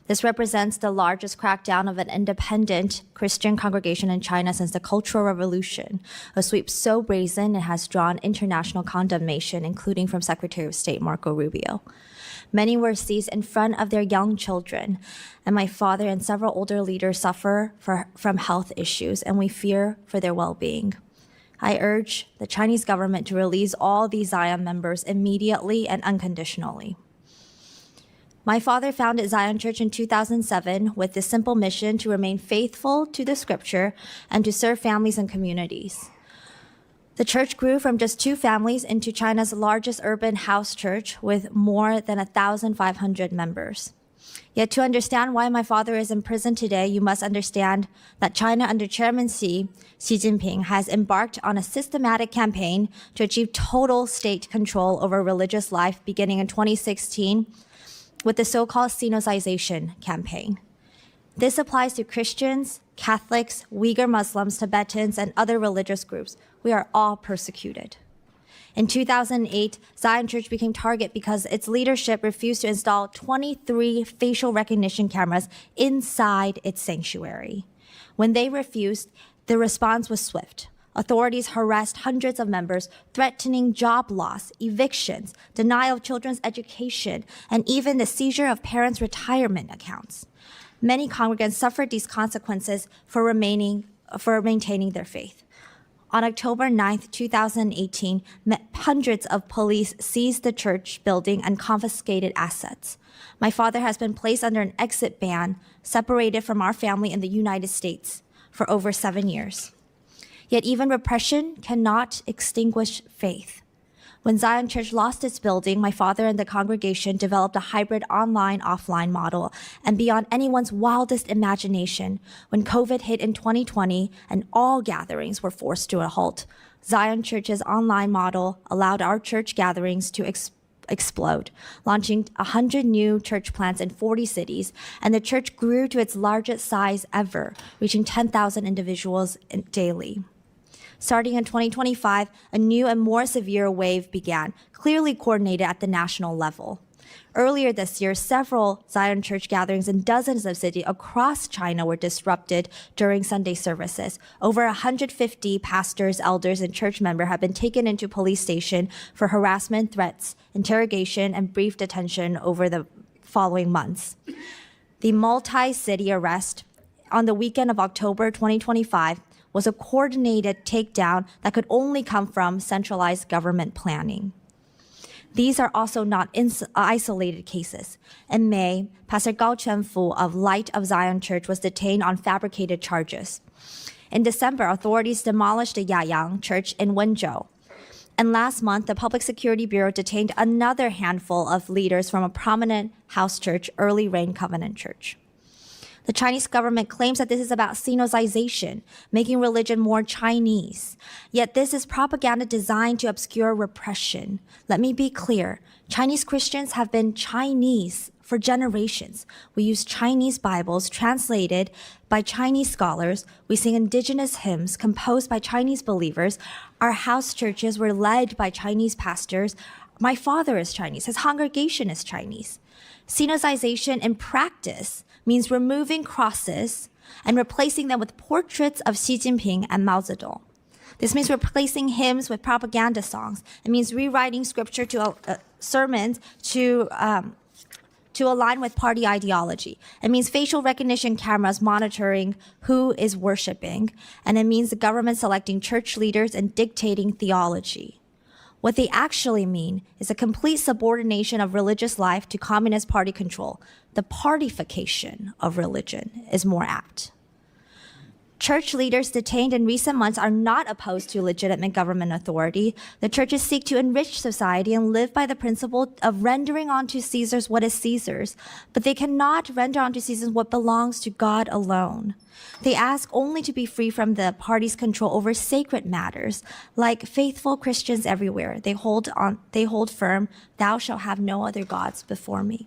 S6: This represents the largest crackdown of an independent Christian congregation in China since the Cultural Revolution, a sweep so brazen it has drawn international condemnation, including from Secretary of State Marco Rubio. Many were seized in front of their young children, and my father and several older leaders suffer from health issues, and we fear for their well-being. I urge the Chinese government to release all these Zion members immediately and unconditionally. My father founded Zion Church in 2007 with the simple mission to remain faithful to the scripture and to serve families and communities. The church grew from just 2 families into China's largest urban house church with more than 1,500 members. Yet to understand why my father is in prison today, you must understand that China under Chairman Xi Jinping has embarked on a systematic campaign to achieve total state control over religious life beginning in 2016 with the so-called Sinicization campaign. This applies to Christians, Catholics, Uyghur Muslims, Tibetans, and other religious groups. We are all persecuted. In 2008, Zion Church became target because its leadership refused to install 23 facial recognition cameras inside its sanctuary. When they refused, the response was swift. Authorities harassed hundreds of members, threatening job loss, evictions, denial of children's education, and even the seizure of parents' retirement accounts. Many congregants suffered these consequences for maintaining their faith. On October 9th, 2018, hundreds of police seized the church building and confiscated assets. My father has been placed under an exit ban, separated from our family in the United States for over 7 years. Yet even repression cannot extinguish faith. When Zion Church lost its building, my father and the congregation developed a hybrid online-offline model. And beyond anyone's wildest imagination, when COVID hit in 2020 and all gatherings were forced to a halt, Zion Church's online model allowed our church gatherings to explode, launching 100 new church plants in 40 cities, and the church grew to its largest size ever, reaching 10,000 individuals daily. Starting in 2025, a new and more severe wave began, clearly coordinated at the national level. Earlier this year, several Zion Church gatherings in dozens of cities across China were disrupted during Sunday services. Over 150 pastors, elders, and church members have been taken into police station for harassment, threats, interrogation, and brief detention over the following months. The multi-city arrest on the weekend of October 2025 was a coordinated takedown that could only come from centralized government planning. These are also not isolated cases. In May, Pastor Gao Chenfu of Light of Zion Church was detained on fabricated charges. In December, authorities demolished the Yayang Church in Wenzhou. And last month, the Public Security Bureau detained another handful of leaders from a prominent house church, Early Rain Covenant Church. The Chinese government claims that this is about Sinicization, making religion more Chinese. Yet this is propaganda designed to obscure repression. Let me be clear. Chinese Christians have been Chinese for generations. We use Chinese Bibles translated by Chinese scholars. We sing indigenous hymns composed by Chinese believers. Our house churches were led by Chinese pastors. My father is Chinese. His congregation is Chinese. Sinicization in practice means removing crosses and replacing them with portraits of Xi Jinping and Mao Zedong. This means replacing hymns with propaganda songs. It means rewriting scripture to sermons to align with party ideology. It means facial recognition cameras monitoring who is worshiping. And it means the government selecting church leaders and dictating theology. What they actually mean is a complete subordination of religious life to Communist Party control. The partification of religion is more apt. Church leaders detained in recent months are not opposed to legitimate government authority. The churches seek to enrich society and live by the principle of rendering unto Caesar's what is Caesar's, but they cannot render unto Caesar what belongs to God alone. They ask only to be free from the party's control over sacred matters. Like faithful Christians everywhere, they hold firm, thou shalt have no other gods before me.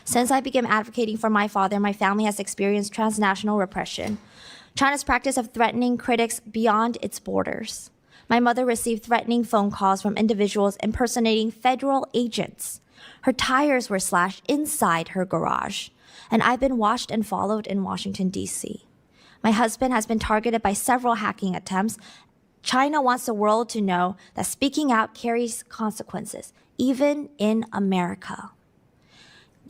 S6: Since I began advocating for my father, my family has experienced transnational repression. China's practice of threatening critics beyond its borders. My mother received threatening phone calls from individuals impersonating federal agents. Her tires were slashed inside her garage, and I've been watched and followed in Washington, D.C. My husband has been targeted by several hacking attempts. China wants the world to know that speaking out carries consequences, even in America.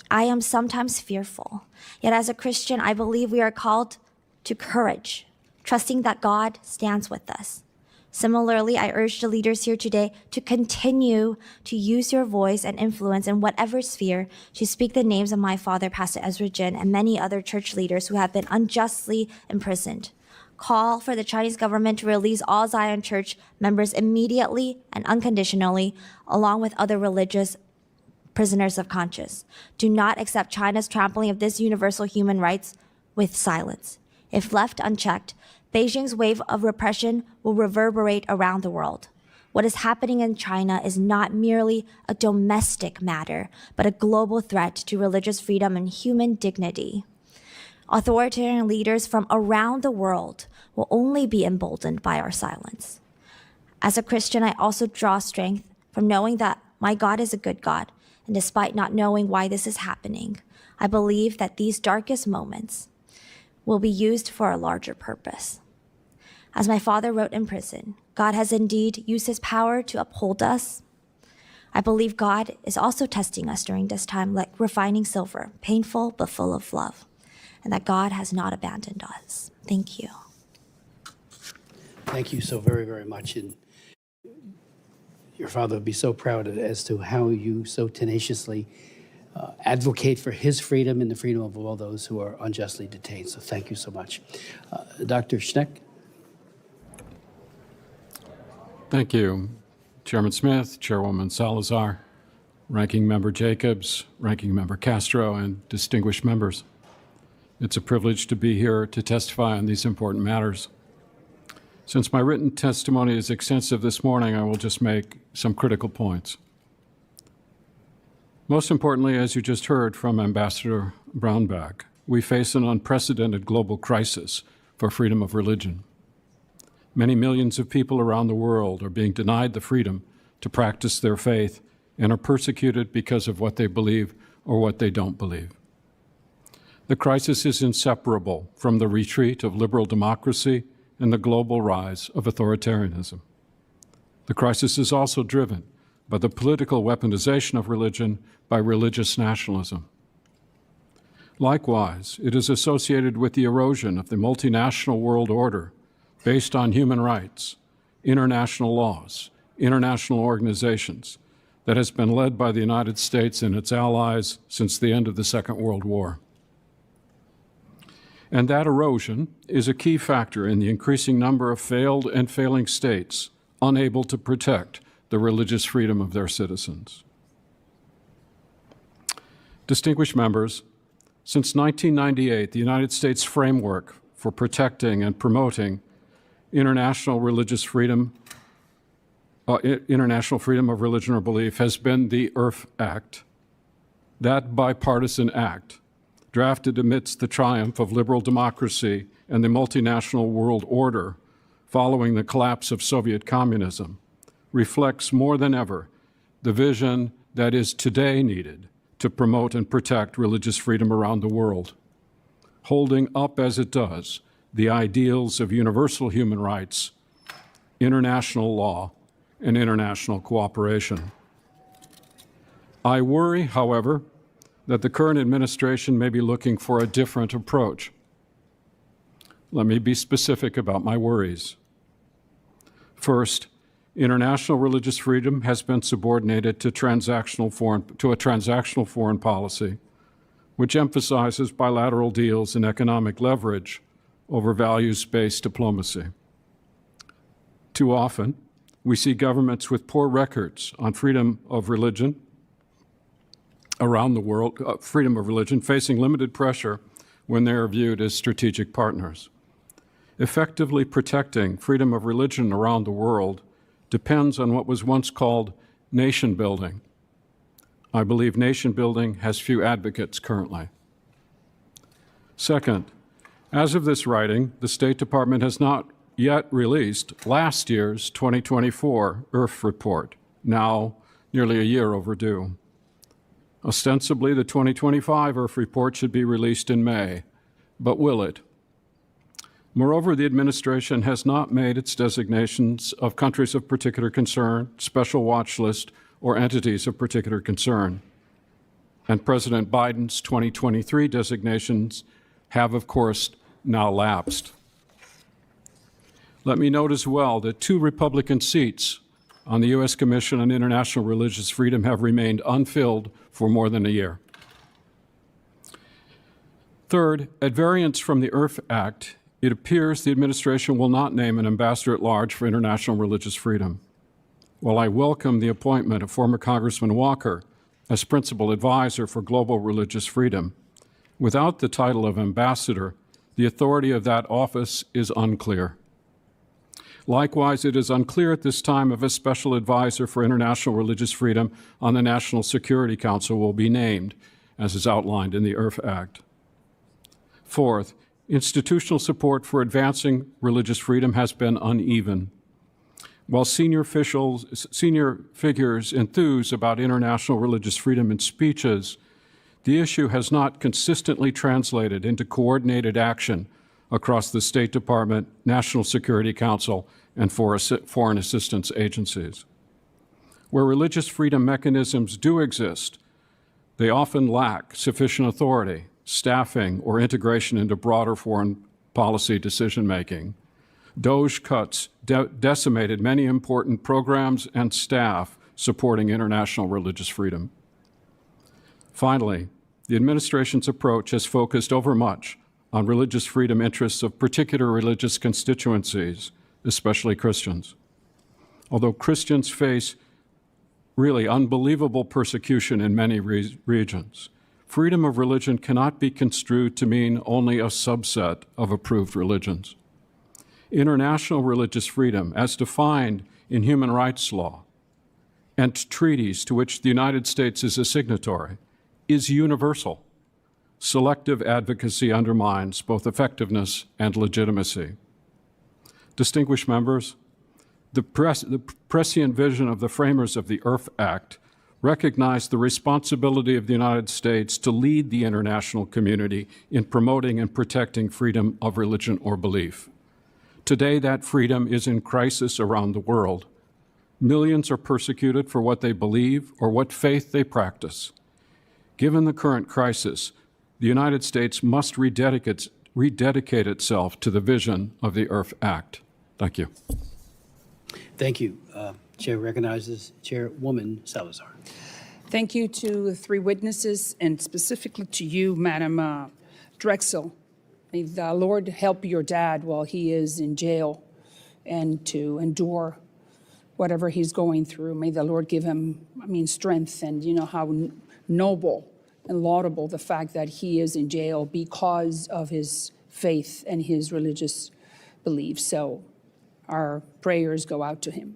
S6: I am sometimes fearful. Yet as a Christian, I believe we are called to courage, trusting that God stands with us. Similarly, I urge the leaders here today to continue to use your voice and influence in whatever sphere to speak the names of my father, Pastor Ezra Jin, and many other church leaders who have been unjustly imprisoned. Call for the Chinese government to release all Zion Church members immediately and unconditionally, along with other religious prisoners of conscience. Do not accept China's trampling of this universal human rights with silence. If left unchecked, Beijing's wave of repression will reverberate around the world. What is happening in China is not merely a domestic matter, but a global threat to religious freedom and human dignity. Authoritarian leaders from around the world will only be emboldened by our silence. As a Christian, I also draw strength from knowing that my God is a good God, and despite not knowing why this is happening, I believe that these darkest moments will be used for a larger purpose. As my father wrote in prison, God has indeed used his power to uphold us. I believe God is also testing us during this time like refining silver, painful but full of love, and that God has not abandoned us. Thank you.
S1: Thank you so very, very much. And your father would be so proud as to how you so tenaciously advocate for his freedom and the freedom of all those who are unjustly detained. So thank you so much. Dr. Schneck?
S7: Thank you, Chairman Smith, Chairwoman Salazar, Ranking Member Jacobs, Ranking Member Castro, and distinguished members. It's a privilege to be here to testify on these important matters. Since my written testimony is extensive this morning, I will just make some critical points. Most importantly, as you just heard from Ambassador Brownback, we face an unprecedented global crisis for freedom of religion. Many millions of people around the world are being denied the freedom to practice their faith and are persecuted because of what they believe or what they don't believe. The crisis is inseparable from the retreat of liberal democracy and the global rise of authoritarianism. The crisis is also driven by the political weaponization of religion by religious nationalism. Likewise, it is associated with the erosion of the multinational world order based on human rights, international laws, international organizations that has been led by the United States and its allies since the end of the Second World War. And that erosion is a key factor in the increasing number of failed and failing states unable to protect the religious freedom of their citizens. Distinguished members, since 1998, the United States framework for protecting and promoting international religious freedom, international freedom of religion or belief has been the IRF Act. That bipartisan act, drafted amidst the triumph of liberal democracy and the multinational world order following the collapse of Soviet communism, reflects more than ever the vision that is today needed to promote and protect religious freedom around the world, holding up as it does the ideals of universal human rights, international law, and international cooperation. I worry, however, that the current administration may be looking for a different approach. Let me be specific about my worries. First, international religious freedom has been subordinated to a transactional foreign policy, which emphasizes bilateral deals and economic leverage over values-based diplomacy. Too often, we see governments with poor records on freedom of religion around the world, freedom of religion, facing limited pressure when they are viewed as strategic partners. Effectively protecting freedom of religion around the world depends on what was once called nation building. I believe nation building has few advocates currently. Second, as of this writing, the State Department has not yet released last year's 2024 IRF report, now nearly a year overdue. Ostensibly, the 2025 IRF report should be released in May, but will it? Moreover, the administration has not made its designations of countries of particular concern, special watch list, or entities of particular concern. And President Biden's 2023 designations have, of course, now lapsed. Let me note as well that 2 Republican seats on the U.S. Commission on International Religious Freedom have remained unfilled for more than a year. Third, at variance from the IRF Act, it appears the administration will not name an ambassador at large for international religious freedom. While I welcome the appointment of former Congressman Walker as principal advisor for global religious freedom. Without the title of ambassador, the authority of that office is unclear. Likewise, it is unclear at this time if a special advisor for international religious freedom on the National Security Council will be named, as is outlined in the IRF Act. Fourth, institutional support for advancing religious freedom has been uneven. While senior figures enthuse about international religious freedom in speeches, the issue has not consistently translated into coordinated action across the State Department, National Security Council, and foreign assistance agencies. Where religious freedom mechanisms do exist, they often lack sufficient authority, staffing, or integration into broader foreign policy decision-making. DOGE cuts decimated many important programs and staff supporting international religious freedom. Finally, the administration's approach has focused overmuch on religious freedom interests of particular religious constituencies, especially Christians. Although Christians face really unbelievable persecution in many regions, freedom of religion cannot be construed to mean only a subset of approved religions. International religious freedom, as defined in human rights law and treaties to which the United States is a signatory, is universal. Selective advocacy undermines both effectiveness and legitimacy. Distinguished members, the prescient vision of the framers of the IRF Act recognized the responsibility of the United States to lead the international community in promoting and protecting freedom of religion or belief. Today, that freedom is in crisis around the world. Millions are persecuted for what they believe or what faith they practice. Given the current crisis, the United States must rededicate itself to the vision of the IRF Act. Thank you.
S1: Thank you. Chair recognizes Chairwoman Salazar.
S3: Thank you to the three witnesses, and specifically to you, Madam Drexel. May the Lord help your dad while he is in jail and to endure whatever he's going through. May the Lord give him, strength, and you know how noble and laudable the fact that he is in jail because of his faith and his religious beliefs. So our prayers go out to him.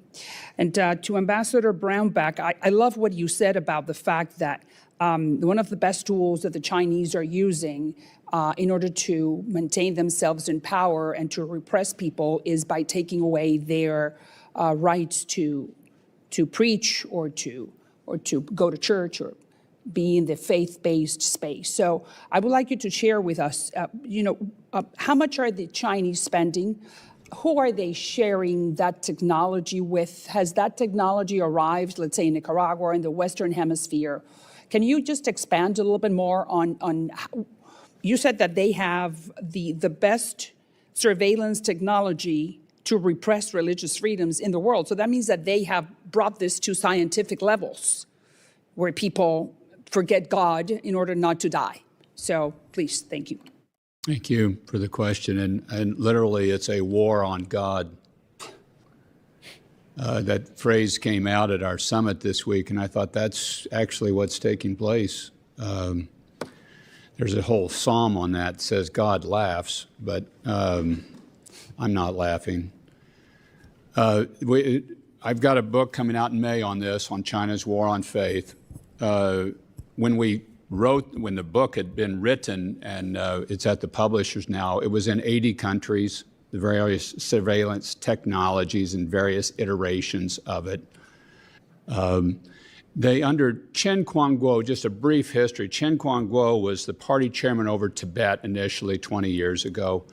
S3: And to Ambassador Brownback, I love what you said about the fact that one of the best tools that the Chinese are using in order to maintain themselves in power and to repress people is by taking away their rights to preach or to go to church or be in the faith-based space. So I would like you to share with us, how much are the Chinese spending? Who are they sharing that technology with? Has that technology arrived, let's say, in Nicaragua or in the Western Hemisphere? Can you just expand a little bit more on how, you said that they have the best surveillance technology to repress religious freedoms in the world. So that means that they have brought this to scientific levels where people forget God in order not to die. So please, thank you.
S5: Thank you for the question. And literally, it's a war on God. That phrase came out at our summit this week, and I thought that's actually what's taking place. There's a whole psalm on that says God laughs, but I'm not laughing. I've got a book coming out in May on this, on China's war on faith. When the book had been written, and it's at the publishers now, it was in 80 countries, the various surveillance technologies and various iterations of it. Under Chen Quanguo, just a brief history, Chen Quanguo was the party chairman over Tibet initially 20 years ago.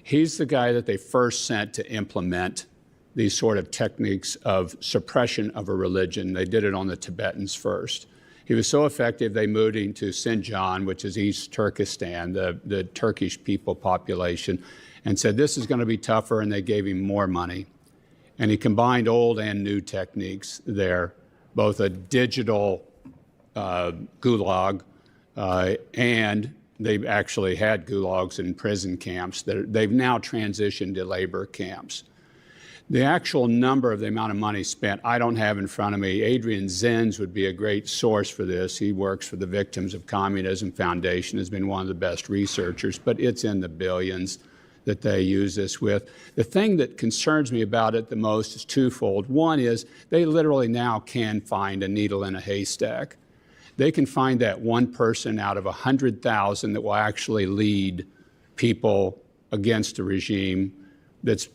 S5: He's the guy that they first sent to implement these sort of techniques of suppression of a religion. They did it on the Tibetans first. He was so effective, they moved him to Xinjiang, which is East Turkestan, the Turkish people population, and said, this is going to be tougher, and they gave him more money. And he combined old and new techniques there, both a digital gulag, and they've actually had gulags in prison camps. They've now transitioned to labor camps. The actual number of the amount of money spent, I don't have in front of me. Adrian Zenz would be a great source for this. He works for the Victims of Communism Foundation, has been one of the best researchers, but it's in the billions that they use this with. The thing that concerns me about it the most is twofold. One is they literally now can find a needle in a haystack. They can find that one person out of 100,000 that will actually lead people against a regime that's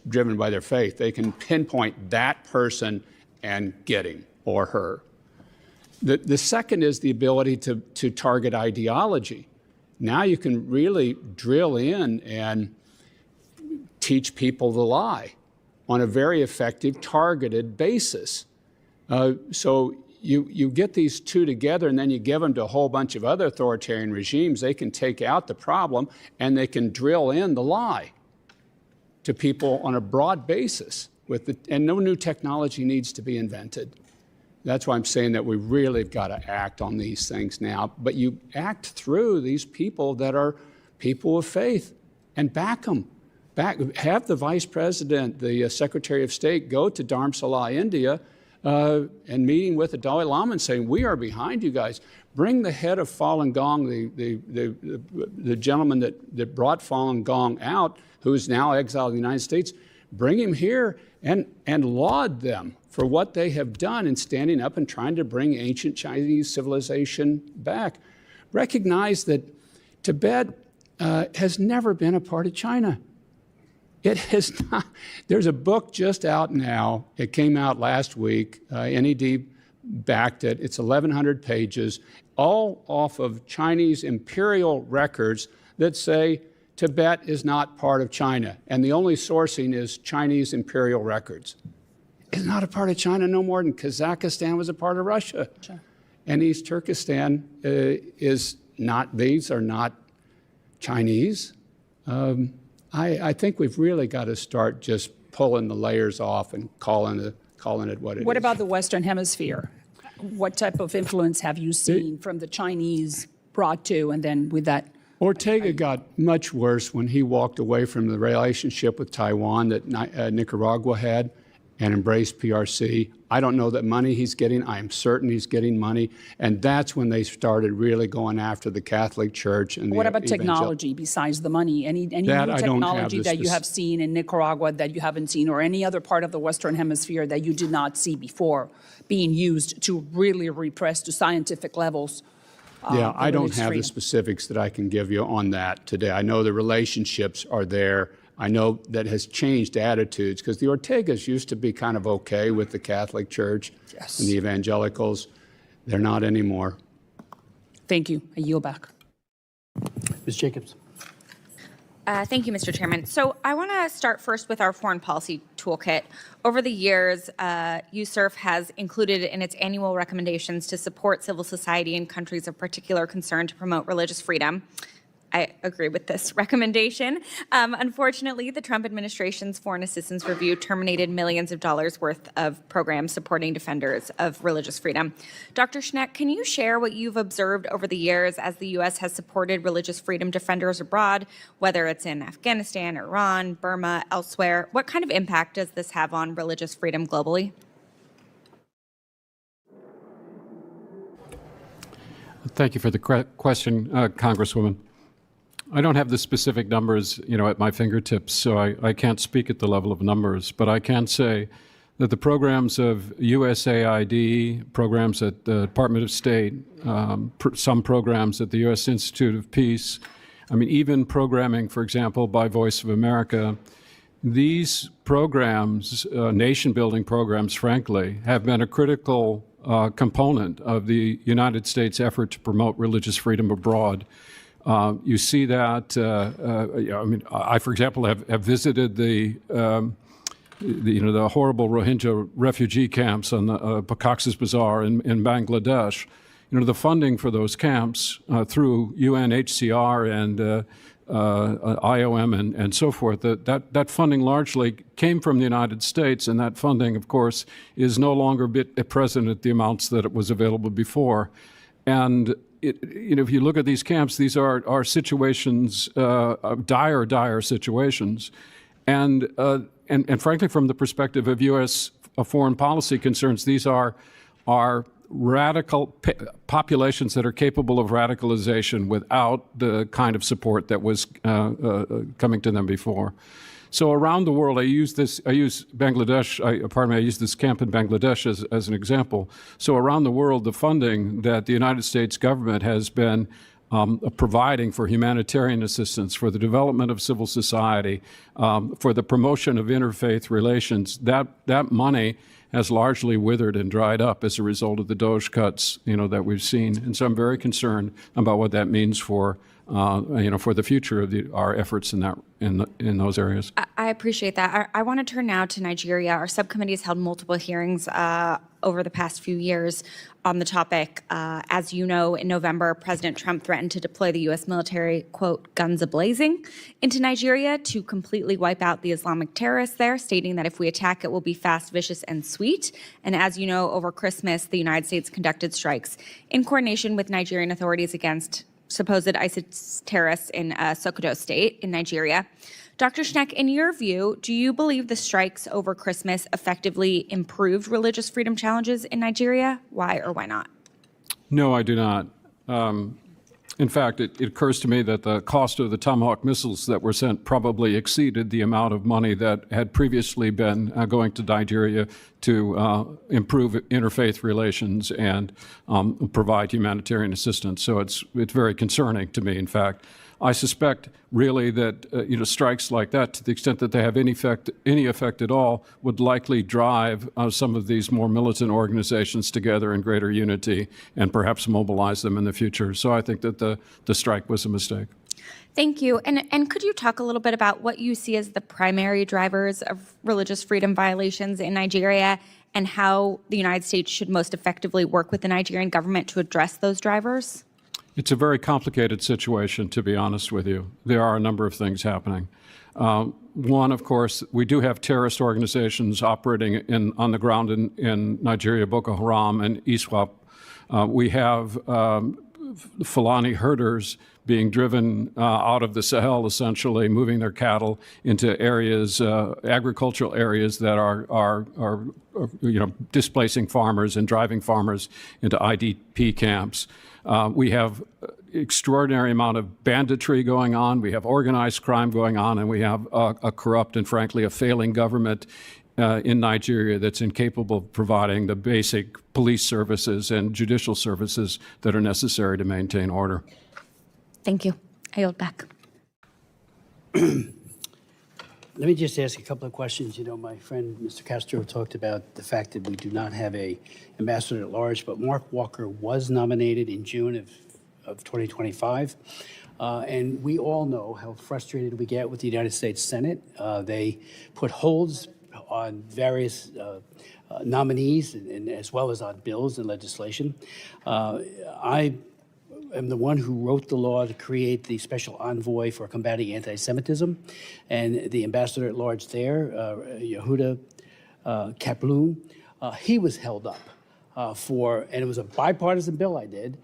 S5: driven by their faith. They can pinpoint that person and get him or her. The second is the ability to target ideology. Now you can really drill in and teach people the lie on a very effective, targeted basis. So you get these two together and then you give them to a whole bunch of other authoritarian regimes. They can take out the problem and they can drill in the lie to people on a broad basis. And no new technology needs to be invented. That's why I'm saying that we really have got to act on these things now. But you act through these people that are people of faith and back them. Have the Vice President, the Secretary of State, go to Dharamsala, India, and meeting with the Dalai Lama and saying, we are behind you guys. Bring the head of Falun Gong, the gentleman that brought Falun Gong out, who is now exiled in the United States, bring him here and laud them for what they have done in standing up and trying to bring ancient Chinese civilization back. Recognize that Tibet has never been a part of China. It has not. There's a book just out now. It came out last week. NED backed it. It's 1,100 pages, all off of Chinese imperial records that say Tibet is not part of China. And the only sourcing is Chinese imperial records. It's not a part of China no more than Kazakhstan was a part of Russia. Sure. And East Turkestan is not, these are not Chinese. I think we've really got to start just pulling the layers off and calling it what it is.
S3: What about the Western Hemisphere? What type of influence have you seen from the Chinese brought to, and then with that?
S5: Ortega got much worse when he walked away from the relationship with Taiwan that Nicaragua had and embraced PRC. I don't know that money he's getting. I am certain he's getting money. And that's when they started really going after the Catholic Church. And
S3: what about technology besides the money? Any new technology that you have seen in Nicaragua that you haven't seen, or any other part of the Western Hemisphere that you did not see before being used to really repress to scientific levels?
S5: Yeah, I don't have the specifics that I can give you on that today. I know the relationships are there. I know that has changed attitudes, because the Ortegas used to be kind of okay with the Catholic Church and the evangelicals. They're not anymore.
S3: Thank you. I yield back.
S1: Ms. Jacobs.
S2: Thank you, Mr. Chairman. So I want to start first with our foreign policy toolkit. Over the years, USCIRF has included in its annual recommendations to support civil society in countries of particular concern to promote religious freedom. I agree with this recommendation. Unfortunately, the Trump administration's foreign assistance review terminated millions of dollars worth of programs supporting defenders of religious freedom. Dr. Schneck, can you share what you've observed over the years as the U.S. has supported religious freedom defenders abroad, whether it's in Afghanistan, Iran, Burma, elsewhere? What kind of impact does this have on religious freedom globally?
S7: Thank you for the question, Congresswoman. I don't have the specific numbers, at my fingertips, so I can't speak at the level of numbers. But I can say that the programs of USAID, programs at the Department of State, some programs at the U.S. Institute of Peace, even programming, for example, by Voice of America, these programs, nation-building programs, frankly, have been a critical component of the United States effort to promote religious freedom abroad. You see that, I, for example, have visited the horrible Rohingya refugee camps on the Cox's Bazar in Bangladesh. The funding for those camps through UNHCR and IOM and so forth, that funding largely came from the United States, and that funding, of course, is no longer present at the amounts that it was available before. And if you look at these camps, these are situations, dire situations. And frankly, from the perspective of U.S. Foreign policy concerns, these are radical populations that are capable of radicalization without the kind of support that was coming to them before. So around the world, I use Bangladesh, I use this camp in Bangladesh as an example. So around the world, the funding that the United States government has been providing for humanitarian assistance, for the development of civil society, for the promotion of interfaith relations, that money has largely withered and dried up as a result of the DOGE cuts, that we've seen. And so I'm very concerned about what that means for, for the future of our efforts in those areas.
S2: I appreciate that. I want to turn now to Nigeria. Our subcommittee has held multiple hearings over the past few years on the topic. As you know, in November, President Trump threatened to deploy the U.S. military, quote, guns a-blazing, into Nigeria to completely wipe out the Islamic terrorists there, stating that if we attack, it will be fast, vicious, and sweet. And as you know, over Christmas, the United States conducted strikes in coordination with Nigerian authorities against supposed ISIS terrorists in Sokoto State in Nigeria. Dr. Schneck, in your view, do you believe the strikes over Christmas effectively improved religious freedom challenges in Nigeria? Why or why not?
S7: No, I do not. In fact, it occurs to me that the cost of the Tomahawk missiles that were sent probably exceeded the amount of money that had previously been going to Nigeria to improve interfaith relations and provide humanitarian assistance. So it's very concerning to me, in fact. I suspect really that strikes like that, to the extent that they have any effect at all, would likely drive some of these more militant organizations together in greater unity and perhaps mobilize them in the future. So I think that the strike was a mistake.
S2: Thank you. And could you talk a little bit about what you see as the primary drivers of religious freedom violations in Nigeria and how the United States should most effectively work with the Nigerian government to address those drivers?
S7: It's a very complicated situation, to be honest with you. There are a number of things happening. One, of course, we do have terrorist organizations operating on the ground in Nigeria, Boko Haram and ISWAP. We have Fulani herders being driven out of the Sahel, essentially, moving their cattle into areas, agricultural areas that are displacing farmers and driving farmers into IDP camps. We have extraordinary amount of banditry going on. We have organized crime going on, and we have a corrupt and, frankly, a failing government in Nigeria that's incapable of providing the basic police services and judicial services that are necessary to maintain order.
S2: Thank you. I yield back.
S1: Let me just ask a couple of questions. My friend, Mr. Castro, talked about the fact that we do not have a ambassador at large, but Mark Walker was nominated in June of 2025. And we all know how frustrated we get with the United States Senate. They put holds on various nominees and as well as on bills and legislation. I am the one who wrote the law to create the special envoy for combating anti-Semitism, and the ambassador at large there, Yehuda Kaplan, he was held up and it was a bipartisan bill I did.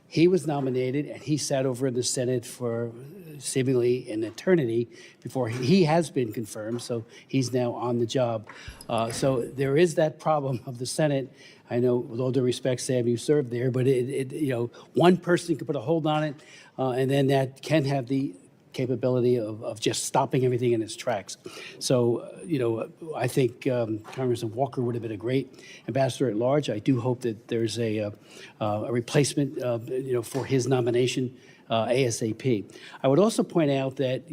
S1: He was nominated, and he sat over in the Senate for seemingly an eternity before he has been confirmed, so he's now on the job. So there is that problem of the Senate. I know, with all due respect, Sam, you served there, but one person could put a hold on it, and then that can have the capability of just stopping everything in its tracks. So, I think Congressman Walker would have been a great ambassador at large. I do hope that there's a replacement, for his nomination ASAP. I would also point out that,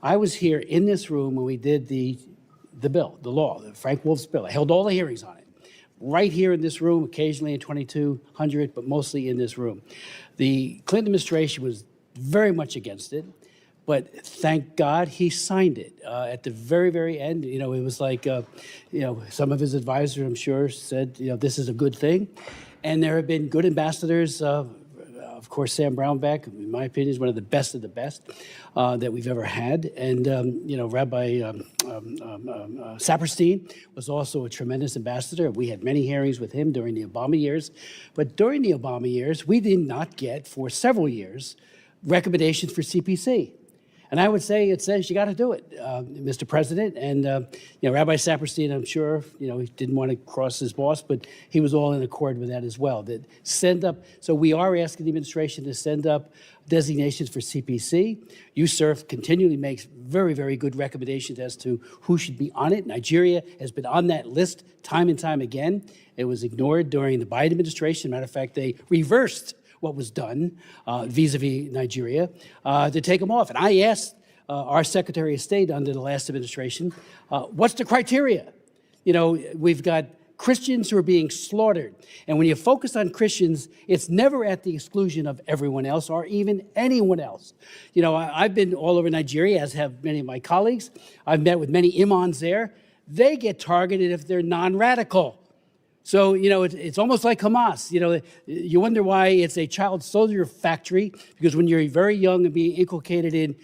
S1: I was here in this room when we did the bill, the law, the Frank Wolf's bill. I held all the hearings on it. Right here in this room, occasionally in 2200, but mostly in this room. The Clinton administration was very much against it. But thank God he signed it. At the very, very end, it was like, some of his advisors, I'm sure, said, this is a good thing. And there have been good ambassadors. Of course, Sam Brownback, in my opinion, is one of the best that we've ever had. And, Rabbi Saperstein was also a tremendous ambassador. We had many hearings with him during the Obama years. But during the Obama years, we did not get, for several years, recommendations for CPC. And I would say it says you got to do it, Mr. President. And Rabbi Saperstein, I'm sure, he didn't want to cross his boss, but he was all in accord with that as well. That send up. So we are asking the administration to send up designations for CPC. USCIRF continually makes very, very good recommendations as to who should be on it. Nigeria has been on that list time and time again. It was ignored during the Biden administration. Matter of fact, they reversed what was done vis-a-vis Nigeria to take them off. And I asked our Secretary of State under the last administration, what's the criteria? We've got Christians who are being slaughtered. And when you focus on Christians, it's never at the exclusion of everyone else or even anyone else. I've been all over Nigeria, as have many of my colleagues. I've met with many imams there. They get targeted if they're non-radical. So, it's almost like Hamas. You wonder why it's a child soldier factory, because when you're very young and being inculcated in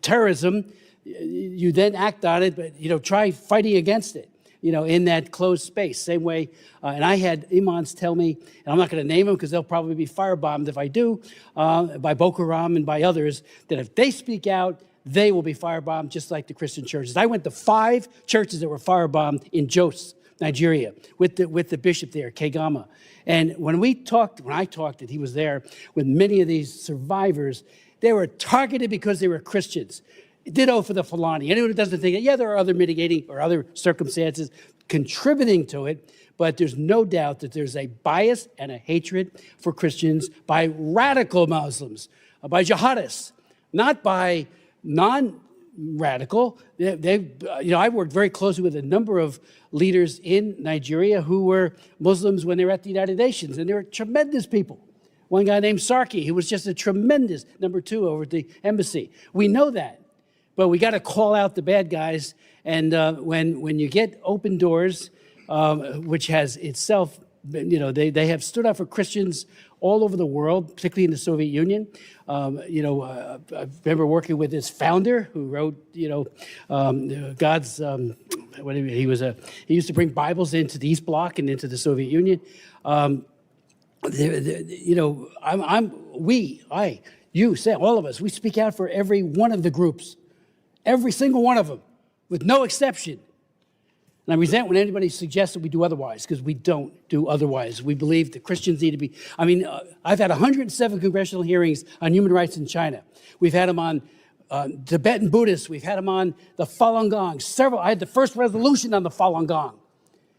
S1: terrorism, you then act on it, but, try fighting against it, in that closed space. Same way, and I had imams tell me, and I'm not going to name them because they'll probably be firebombed if I do, by Boko Haram and by others, that if they speak out, they will be firebombed just like the Christian churches. I went to 5 churches that were firebombed in Jos, Nigeria, with the bishop there, Kegama. And when I talked, and he was there with many of these survivors, they were targeted because they were Christians. Ditto for the Fulani. Anyone who doesn't think, there are other mitigating or other circumstances contributing to it, but there's no doubt that there's a bias and a hatred for Christians by radical Muslims, by jihadists, not by non-radical. I worked very closely with a number of leaders in Nigeria who were Muslims when they were at the United Nations, and they were tremendous people. One guy named Sarki, who was just a tremendous number 2 over at the embassy. We know that, but we got to call out the bad guys. And when you get Open Doors, which has itself, they have stood up for Christians all over the world, particularly in the Soviet Union. I remember working with his founder, who wrote, God's. He used to bring Bibles into the East Bloc and into the Soviet Union. Sam, all of us, we speak out for every one of the groups, every single one of them, with no exception. And I resent when anybody suggests that we do otherwise, because we don't do otherwise. We believe that Christians need to be, I've had 107 congressional hearings on human rights in China. We've had them on Tibetan Buddhists. We've had them on the Falun Gong. I had the first resolution on the Falun Gong,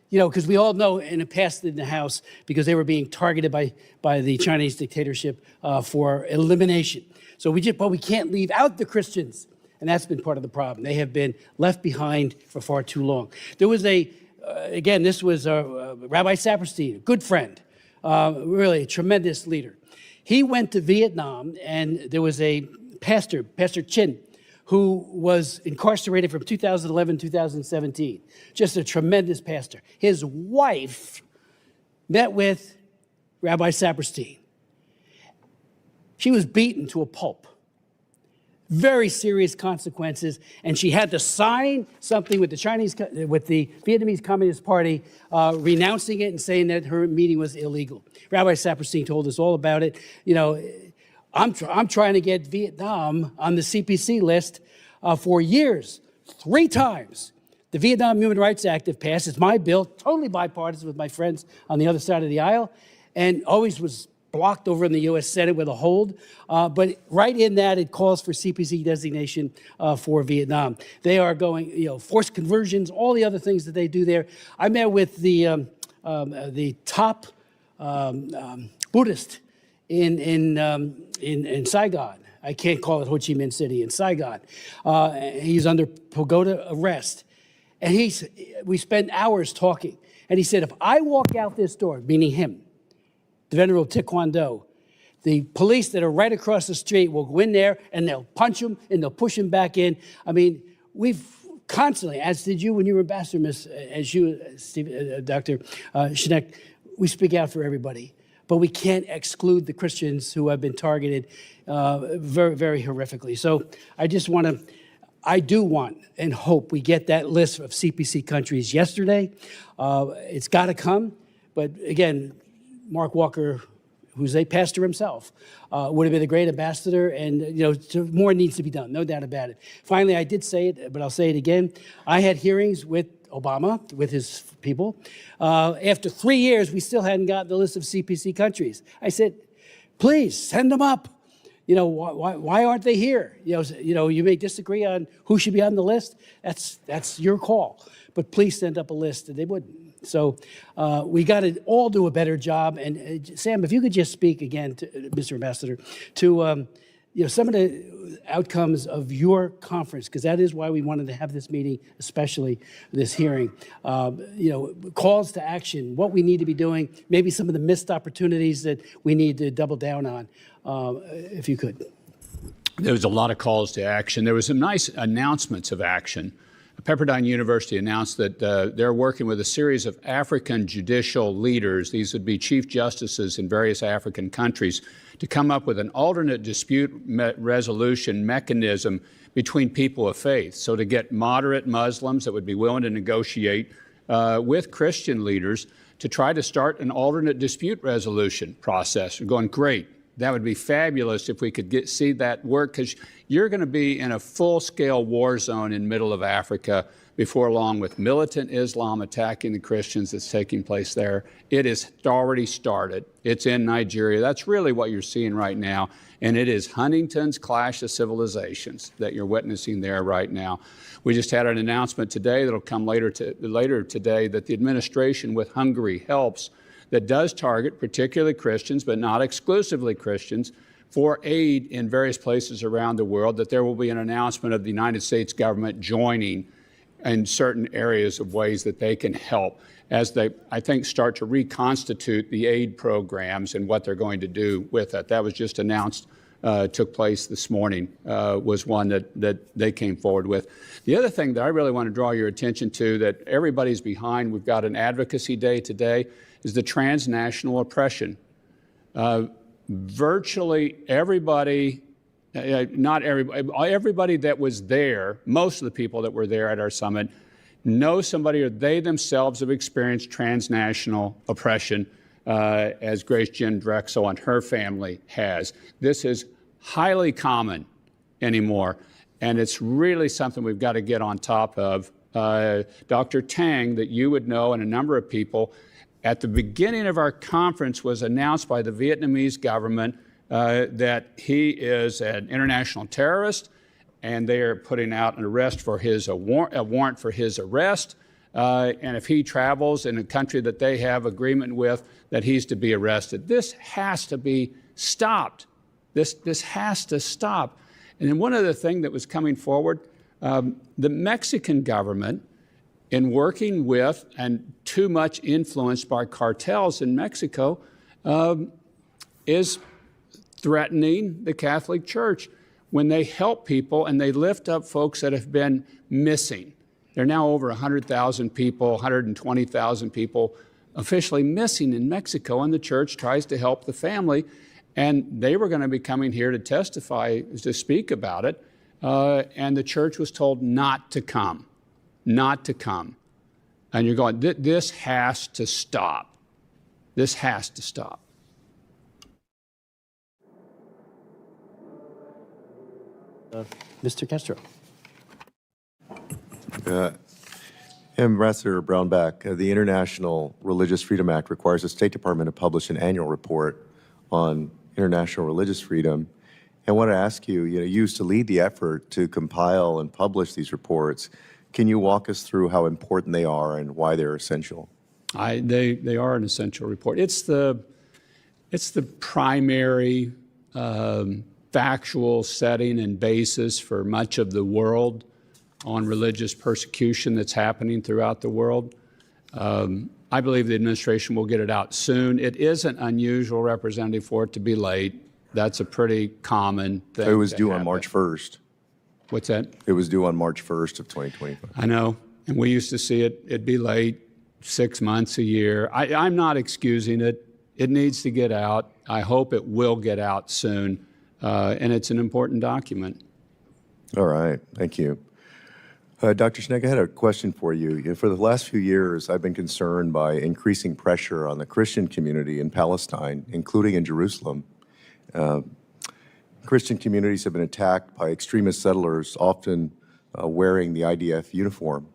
S1: because we all know, and it passed in the House, because they were being targeted by the Chinese dictatorship for elimination. But we can't leave out the Christians. And that's been part of the problem. They have been left behind for far too long. There was this was Rabbi Saperstein, a good friend, really a tremendous leader. He went to Vietnam, and there was a pastor, Pastor Chin, who was incarcerated from 2011 to 2017. Just a tremendous pastor. His wife met with Rabbi Saperstein. She was beaten to a pulp. Very serious consequences, and she had to sign something with the Vietnamese Communist Party, renouncing it and saying that her meeting was illegal. Rabbi Saperstein told us all about it. I'm trying to get Vietnam on the CPC list for years, 3 times. The Vietnam Human Rights Act, if passed, is my bill, totally bipartisan with my friends on the other side of the aisle, and always was blocked over in the U.S. Senate with a hold. But right in that, it calls for CPC designation for Vietnam. They are going, forced conversions, all the other things that they do there. I met with the top Buddhist in Saigon. I can't call it Ho Chi Minh City, in Saigon. He's under pagoda arrest. And we spent hours talking. And he said, if I walk out this door, meaning him, the Venerable Taekwondo, the police that are right across the street will go in there and they'll punch him and they'll push him back in. We've constantly, as did you when you were ambassador, Dr. Shinek, we speak out for everybody. But we can't exclude the Christians who have been targeted very, very horrifically. So I do want and hope we get that list of CPC countries yesterday. It's got to come. But again, Mark Walker who's a pastor himself, would have been a great ambassador, and more needs to be done, no doubt about it. Finally, I did say it, but I'll say it again. I had hearings with Obama, with his people. After 3 years, we still hadn't gotten the list of CPC countries. I said, please send them up. Why aren't they here? You may disagree on who should be on the list. That's your call. But please send up a list, and they wouldn't. So we got to all do a better job. And Sam, if you could just speak again, to Mr. Ambassador, to some of the outcomes of your conference, because that is why we wanted to have this meeting, especially this hearing. Calls to action, what we need to be doing, maybe some of the missed opportunities that we need to double down on, if you could.
S5: There was a lot of calls to action. There was some nice announcements of action. Pepperdine University announced that they're working with a series of African judicial leaders. These would be chief justices in various African countries, to come up with an alternate dispute resolution mechanism between people of faith. So to get moderate Muslims that would be willing to negotiate with Christian leaders to try to start an alternate dispute resolution process. We're going, great. That would be fabulous if we could see that work, because you're going to be in a full-scale war zone in middle of Africa before long, with militant Islam attacking the Christians that's taking place there. It has already started. It's in Nigeria. That's really what you're seeing right now. And it is Huntington's clash of civilizations that you're witnessing there right now. We just had an announcement today that'll come later today that the administration with Hungary helps, that does target particularly Christians, but not exclusively Christians, for aid in various places around the world, that there will be an announcement of the United States government joining in certain areas of ways that they can help as they, I think, start to reconstitute the aid programs and what they're going to do with it. That was just announced, took place this morning, was one that they came forward with. The other thing that I really want to draw your attention to, that everybody's behind, we've got an advocacy day today, is the transnational oppression. Virtually everybody, not everybody that was there, most of the people that were there at our summit, know somebody or they themselves have experienced transnational oppression, as Grace Jen Drexel and her family has. This is highly common anymore, and it's really something we've got to get on top of. Dr. Tang, that you would know, and a number of people, at the beginning of our conference was announced by the Vietnamese government that he is an international terrorist, and they are putting out an arrest for a warrant for his arrest. And if he travels in a country that they have agreement with, that he's to be arrested. This has to be stopped. This has to stop. And then one other thing that was coming forward, the Mexican government, in working with and too much influenced by cartels in Mexico, is threatening the Catholic Church when they help people and they lift up folks that have been missing. There are now over 100,000 people, 120,000 people officially missing in Mexico, and the church tries to help the family. And they were going to be coming here to testify, to speak about it, and the church was told not to come. Not to come. And you're going, this has to stop. This has to stop.
S1: Mr. Castro.
S4: Ambassador Brownback, the International Religious Freedom Act requires the State Department to publish an annual report on international religious freedom. I want to ask you, you used to lead the effort to compile and publish these reports. Can you walk us through how important they are and why they're essential?
S5: They are an essential report. It's the primary factual setting and basis for much of the world on religious persecution that's happening throughout the world. I believe the administration will get it out soon. It isn't unusual, Representative, for it to be late. That's a pretty common thing.
S4: It was due on March 1st.
S5: What's that?
S4: It was due on March 1st of 2025.
S5: I know, and we used to see it'd be late, 6 months, a year. I'm not excusing it. It needs to get out. I hope it will get out soon, and it's an important document.
S4: All right, thank you. Dr. Schneck, I had a question for you. For the last few years, I've been concerned by increasing pressure on the Christian community in Palestine, including in Jerusalem. Christian communities have been attacked by extremist settlers, often wearing the IDF uniform,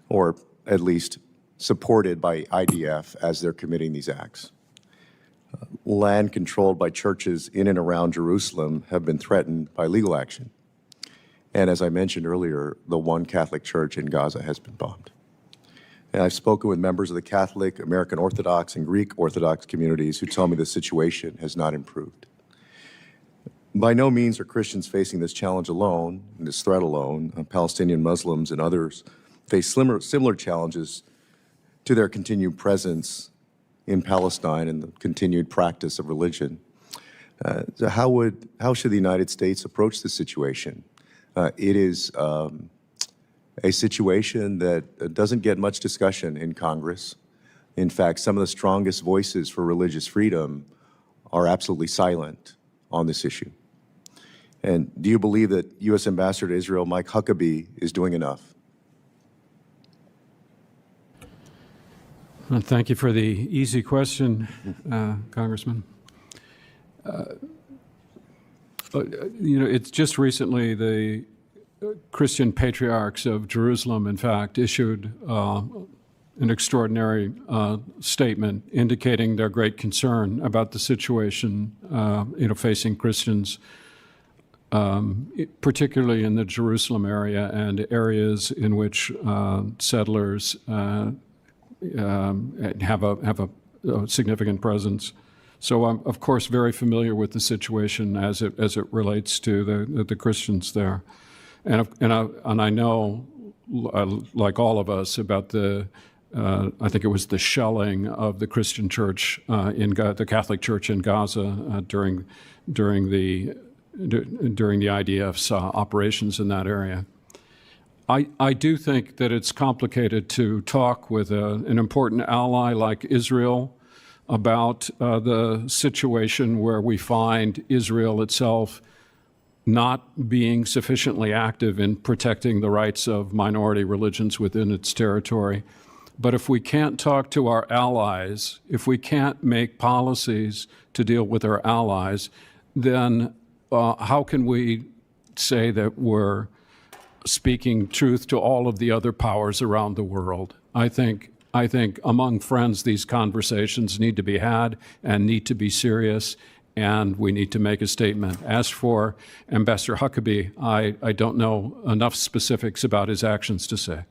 S4: or at least supported by IDF as they're committing these acts. Land controlled by churches in and around Jerusalem have been threatened by legal action. And as I mentioned earlier, the one Catholic church in Gaza has been bombed. And I've spoken with members of the Catholic, American Orthodox, and Greek Orthodox communities who tell me the situation has not improved. By no means are Christians facing this challenge alone, this threat alone. Palestinian Muslims and others face similar challenges to their continued presence in Palestine and the continued practice of religion. So how should the United States approach this situation? It is a situation that doesn't get much discussion in Congress. In fact, some of the strongest voices for religious freedom are absolutely silent on this issue. And do you believe that U.S. Ambassador to Israel, Mike Huckabee, is doing enough?
S7: Thank you for the easy question, Congressman. It's just recently the Christian patriarchs of Jerusalem, in fact, issued an extraordinary statement indicating their great concern about the situation, facing Christians, particularly in the Jerusalem area and areas in which settlers have a significant presence. So I'm, of course, very familiar with the situation as it relates to the Christians there, and I know, like all of us, about the I think it was the shelling of the Christian church the Catholic Church in Gaza during the IDF's operations in that area. I do think that it's complicated to talk with an important ally like Israel about the situation where we find Israel itself not being sufficiently active in protecting the rights of minority religions within its territory. But if we can't talk to our allies, if we can't make policies to deal with our allies, then how can we say that we're speaking truth to all of the other powers around the world? I think among friends, these conversations need to be had and need to be serious, and we need to make a statement. As for Ambassador Huckabee, I don't know enough specifics about his actions to say.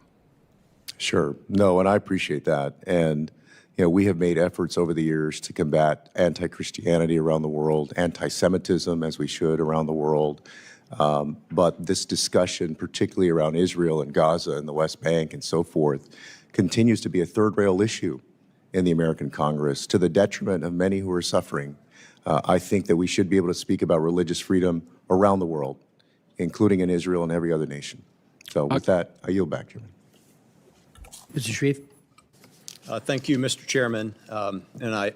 S4: Sure. No, and I appreciate that. And we have made efforts over the years to combat anti-Christianity around the world, anti-Semitism, as we should, around the world. But this discussion, particularly around Israel and Gaza and the West Bank and so forth, continues to be a third-rail issue in the American Congress to the detriment of many who are suffering. I think that we should be able to speak about religious freedom around the world, including in Israel and every other nation. So with that, I yield back to you.
S1: Mr. Shreve.
S8: Thank you, Mr. Chairman, and I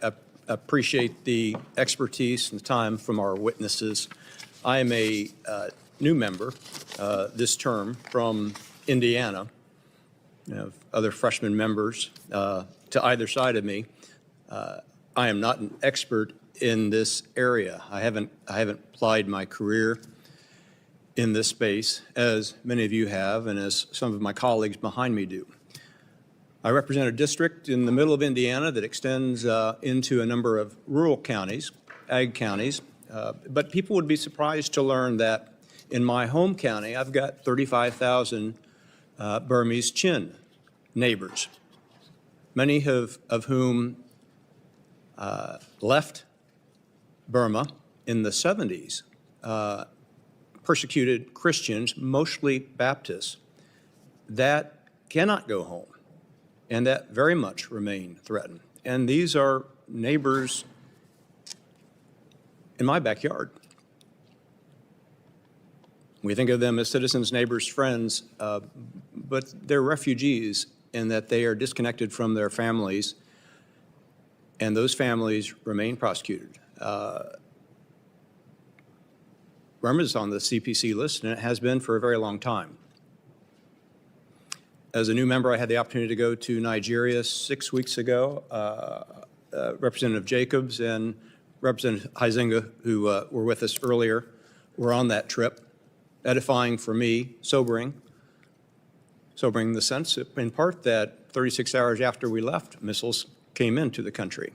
S8: appreciate the expertise and time from our witnesses. I am a new member this term from Indiana. Other freshman members to either side of me. I am not an expert in this area. I haven't applied my career in this space as many of you have, and as some of my colleagues behind me do. I represent a district in the middle of Indiana that extends into a number of rural counties, ag counties, but people would be surprised to learn that in my home county, I've got 35,000 Burmese Chin neighbors, many of whom left Burma in the 70s, persecuted Christians, mostly Baptists, that cannot go home, and that very much remain threatened. And these are neighbors in my backyard. We think of them as citizens, neighbors, friends, but they're refugees in that they are disconnected from their families, and those families remain prosecuted. Burma is on the CPC list, and it has been for a very long time. As a new member, I had the opportunity to go to Nigeria 6 weeks ago. Representative Jacobs and Representative Huizenga, who were with us earlier, were on that trip. Edifying for me, sobering in the sense, in part, that 36 hours after we left, missiles came into the country.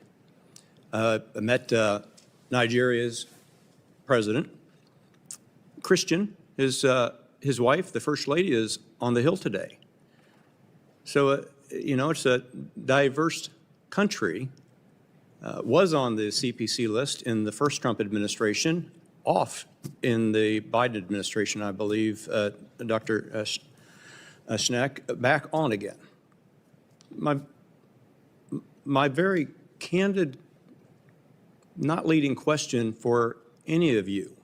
S8: I met Nigeria's president, Christian. His wife, the First Lady, is on the Hill today. So, you know, it's a diverse country. Was on the CPC list in the first Trump administration, off in the Biden administration, I believe, Dr. Schneck, back on again. My very candid, not leading question for any of you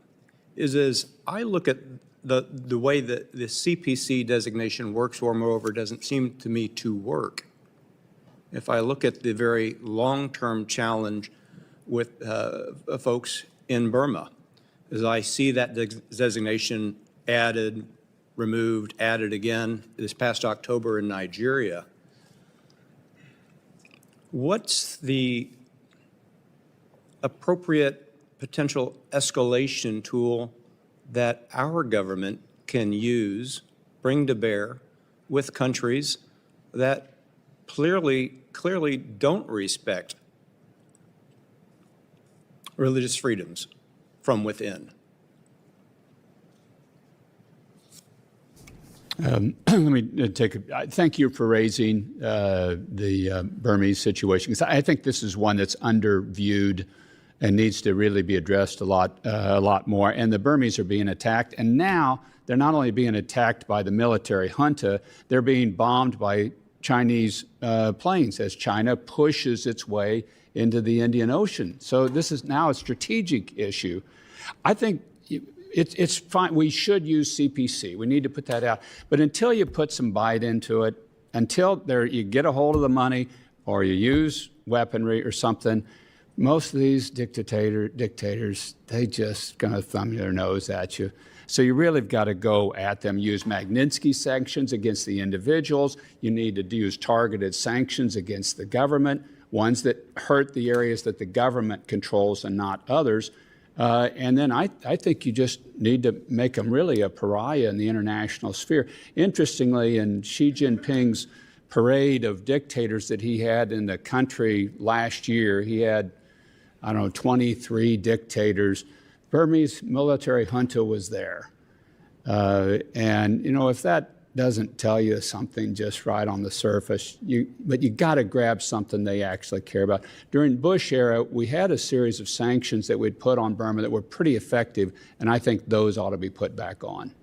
S8: is, as I look at the way that the CPC designation works, or moreover doesn't seem to me to work, if I look at the very long-term challenge with folks in Burma, as I see that designation added, removed, added again this past October in Nigeria, what's the appropriate potential escalation tool that our government can use, bring to bear with countries that clearly don't respect religious freedoms from within?
S5: Let me thank you for raising the Burmese situation, because I think this is one that's underviewed and needs to really be addressed a lot more. And the Burmese are being attacked, and now they're not only being attacked by the military junta, they're being bombed by Chinese planes as China pushes its way into the Indian Ocean. So this is now a strategic issue. I think it's fine. We should use CPC. We need to put that out. But until you put some bite into it, until you get a hold of the money or you use weaponry or something, most of these dictators, they just gonna thumb their nose at you. So you really have got to go at them, use Magnitsky sanctions against the individuals. You need to use targeted sanctions against the government, ones that hurt the areas that the government controls and not others. And then I think you just need to make them really a pariah in the international sphere. Interestingly, in Xi Jinping's parade of dictators that he had in the country last year, he had, 23 dictators. Burmese military junta was there. And, if that doesn't tell you something just right on the surface, but you got to grab something they actually care about. During Bush era, we had a series of sanctions that we'd put on Burma that were pretty effective, and I think those ought to be put back on.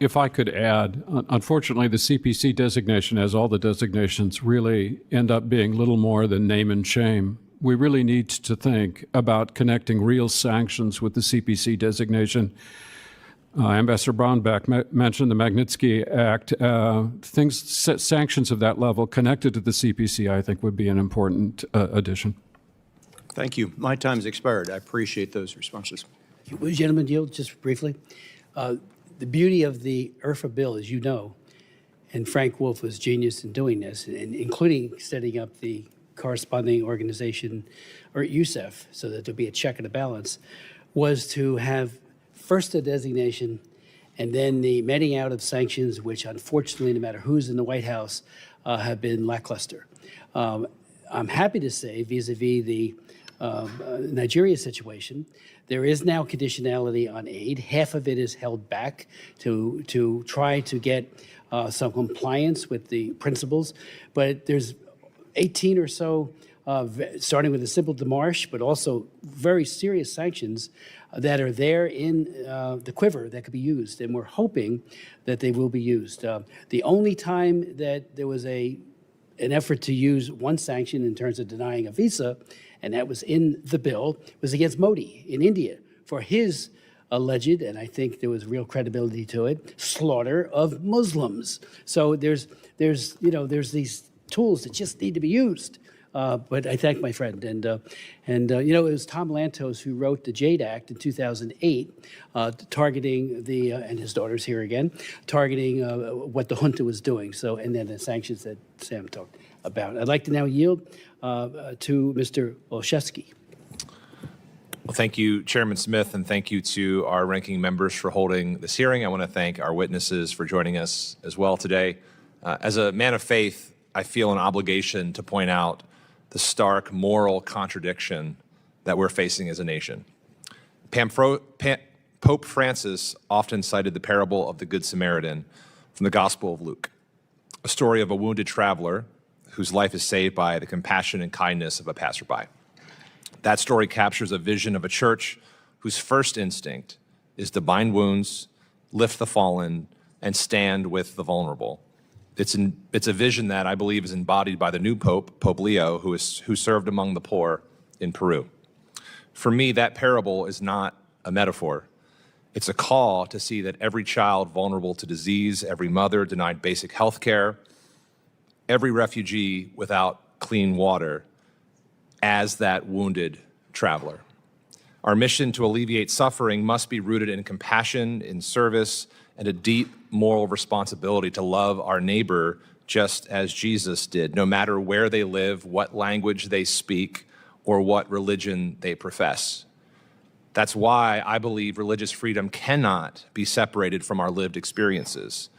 S7: If I could add, unfortunately, the CPC designation, as all the designations, really end up being little more than name and shame. We really need to think about connecting real sanctions with the CPC designation. Ambassador Brownback mentioned the Magnitsky Act. Sanctions of that level connected to the CPC, I think, would be an important addition.
S8: Thank you. My time's expired. I appreciate those responses.
S1: Will gentlemen yield just briefly? The beauty of the IRFA bill, as you know, and Frank Wolf was genius in doing this, and including setting up the corresponding organization, or USEF, so that there'll be a check and a balance, was to have first a designation and then the meting out of sanctions, which unfortunately, no matter who's in the White House, have been lackluster. I'm happy to say, vis-a-vis the Nigeria situation, there is now conditionality on aid. Half of it is held back to try to get some compliance with the principles, but there's 18 or so, starting with a simple démarche, but also very serious sanctions that are there in the quiver that could be used, and we're hoping that they will be used. The only time that there was an effort to use one sanction in terms of denying a visa, and that was in the bill, was against Modi in India for his alleged, and I think there was real credibility to it, slaughter of Muslims. So there's these tools that just need to be used. but I thank my friend. And it was Tom Lantos who wrote the JADE Act in 2008, targeting and his daughter's here again, targeting what the junta was doing. And then the sanctions that Sam talked about. I'd like to now yield to Mr. Olszewski.
S9: Well, thank you, Chairman Smith, and thank you to our ranking members for holding this hearing. I want to thank our witnesses for joining us as well today. As a man of faith, I feel an obligation to point out the stark moral contradiction that we're facing as a nation. Pope Francis often cited the parable of the Good Samaritan from the Gospel of Luke, a story of a wounded traveler whose life is saved by the compassion and kindness of a passerby. That story captures a vision of a church whose first instinct is to bind wounds, lift the fallen, and stand with the vulnerable. It's a vision that I believe is embodied by the new Pope, Pope Leo, who served among the poor in Peru. For me, that parable is not a metaphor. It's a call to see that every child vulnerable to disease, every mother denied basic health care, every refugee without clean water, as that wounded traveler. Our mission to alleviate suffering must be rooted in compassion, in service, and a deep moral responsibility to love our neighbor just as Jesus did, no matter where they live, what language they speak, or what religion they profess. That's why I believe religious freedom cannot be separated from our lived experiences.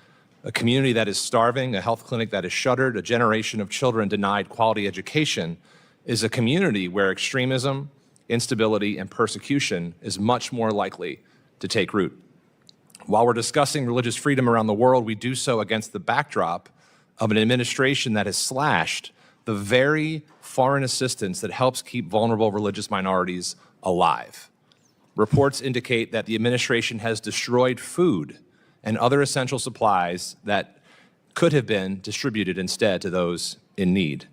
S9: A community that is starving, a health clinic that is shuttered, a generation of children denied quality education is a community where extremism, instability, and persecution is much more likely to take root. While we're discussing religious freedom around the world, we do so against the backdrop of an administration that has slashed the very foreign assistance that helps keep vulnerable religious minorities alive. Reports indicate that the administration has destroyed food and other essential supplies that could have been distributed instead to those in need.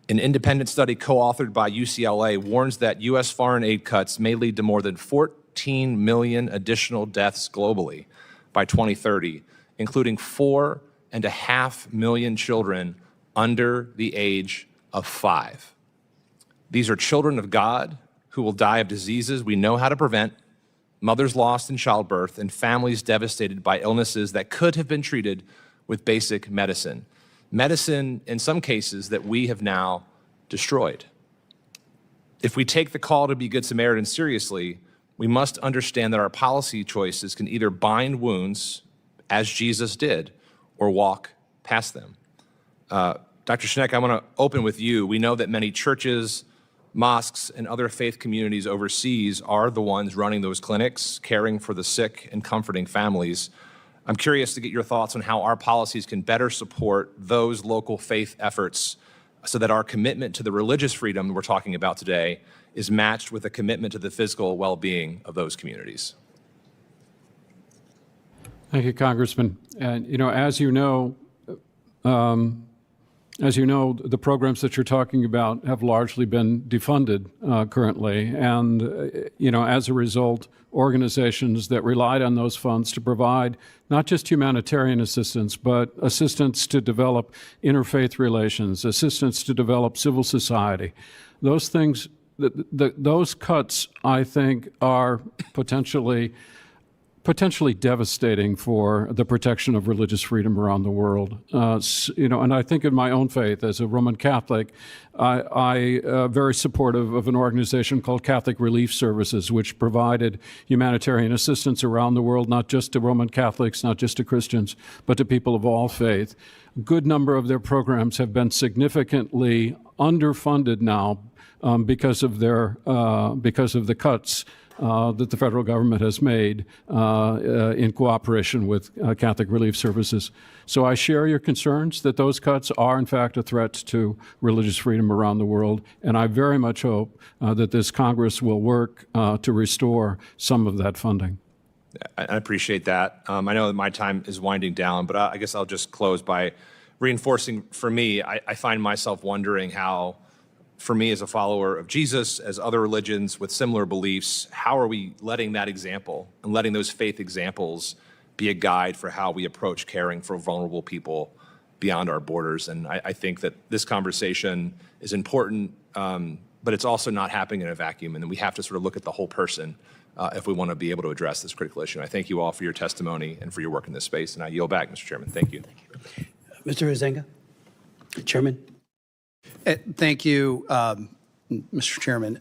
S9: An independent study co-authored by UCLA warns that U.S. foreign aid cuts may lead to more than 14 million additional deaths globally by 2030, including 4.5 million children under the age of 5. These are children of God who will die of diseases we know how to prevent, mothers lost in childbirth, and families devastated by illnesses that could have been treated with basic medicine. Medicine, in some cases, that we have now destroyed. If we take the call to be Good Samaritans seriously, we must understand that our policy choices can either bind wounds, as Jesus did, or walk past them. Dr. Schneck, I want to open with you. We know that many churches, mosques, and other faith communities overseas are the ones running those clinics, caring for the sick and comforting families. I'm curious to get your thoughts on how our policies can better support those local faith efforts so that our commitment to the religious freedom we're talking about today is matched with a commitment to the physical well-being of those communities.
S7: Thank you, Congressman. And, as you know, the programs that you're talking about have largely been defunded currently. And, as a result, organizations that relied on those funds to provide not just humanitarian assistance, but assistance to develop interfaith relations, assistance to develop civil society. Those things, those cuts, I think, are potentially devastating for the protection of religious freedom around the world. And I think in my own faith, as a Roman Catholic, I very supportive of an organization called Catholic Relief Services, which provided humanitarian assistance around the world, not just to Roman Catholics, not just to Christians, but to people of all faith. A good number of their programs have been significantly underfunded now because of the cuts that the federal government has made in cooperation with Catholic Relief Services. So I share your concerns that those cuts are, in fact, a threat to religious freedom around the world, and I very much hope that this Congress will work to restore some of that funding.
S9: I appreciate that. I know that my time is winding down, but I guess I'll just close by reinforcing, for me, I find myself wondering how, for me as a follower of Jesus, as other religions with similar beliefs, how are we letting that example and letting those faith examples be a guide for how we approach caring for vulnerable people beyond our borders. And I think that this conversation is important, but it's also not happening in a vacuum. And we have to sort of look at the whole person if we want to be able to address this critical issue. And I thank you all for your testimony and for your work in this space. And I yield back, Mr. Chairman. Thank you.
S1: Mr. Huizenga, Chairman.
S10: Thank you, Mr. Chairman.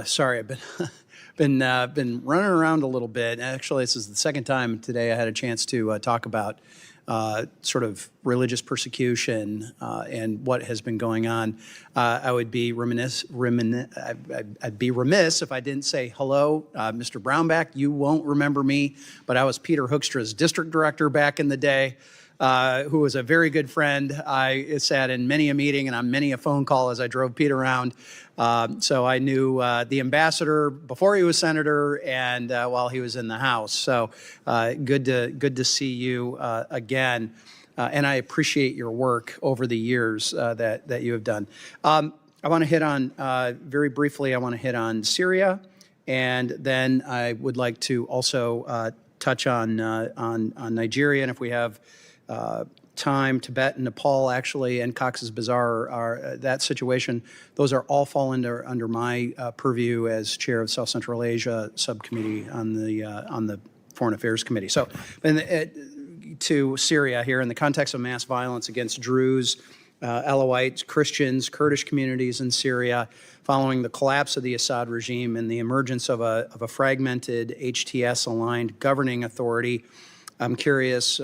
S10: Sorry, I've been running around a little bit. Actually, this is the second time today I had a chance to talk about sort of religious persecution and what has been going on. I would be I'd be remiss if I didn't say hello, Mr. Brownback. You won't remember me, but I was Peter Hoekstra's district director back in the day. Who was a very good friend. I sat in many a meeting and on many a phone call as I drove Pete around. So I knew the ambassador before he was senator and while he was in the House. So good to see you again. And I appreciate your work over the years that you have done. I want to hit on, very briefly, I want to hit on Syria. And then I would like to also touch on Nigeria. And if we have time, Tibet and Nepal, actually, and Cox's Bazar are that situation. Those are all fall under my purview as chair of South Central Asia subcommittee on the Foreign Affairs Committee. So, to Syria here, in the context of mass violence against Druze, Alawites, Christians, Kurdish communities in Syria, following the collapse of the Assad regime and the emergence of a fragmented HTS-aligned governing authority. I'm curious,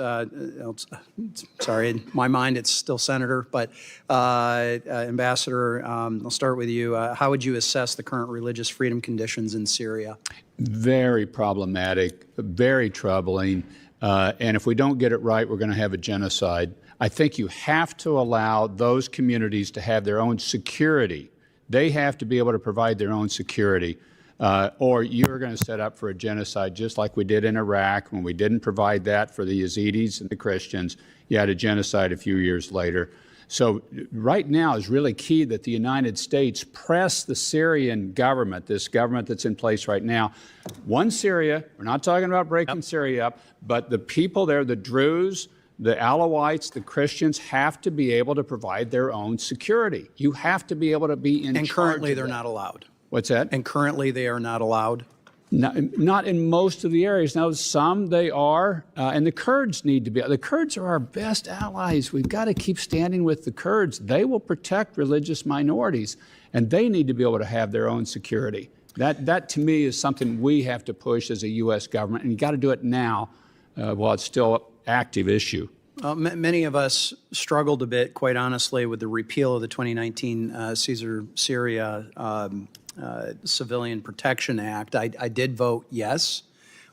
S10: sorry, in my mind it's still Senator, but Ambassador, I'll start with you. How would you assess the current religious freedom conditions in Syria?
S5: Very problematic, very troubling, and if we don't get it right, we're going to have a genocide. I think you have to allow those communities to have their own security. They have to be able to provide their own security. Or you're going to set up for a genocide just like we did in Iraq when we didn't provide that for the Yazidis and the Christians. You had a genocide a few years later. So right now is really key that the United States press the Syrian government, this government that's in place right now. One Syria, we're not talking about breaking Syria up, but the people there, the Druze, the Alawites, the Christians have to be able to provide their own security. You have to be able to be in charge.
S10: And currently they're not allowed.
S5: What's that?
S10: And currently they are not allowed?
S5: Not in most of the areas. Now, some they are, and the Kurds need to be. The Kurds are our best allies. We've got to keep standing with the Kurds. They will protect religious minorities, and they need to be able to have their own security. That to me, is something we have to push as a U.S. government, and you got to do it now while it's still an active issue.
S10: Many of us struggled a bit, quite honestly, with the repeal of the 2019 Syria Civilian Protection Act. I did vote yes,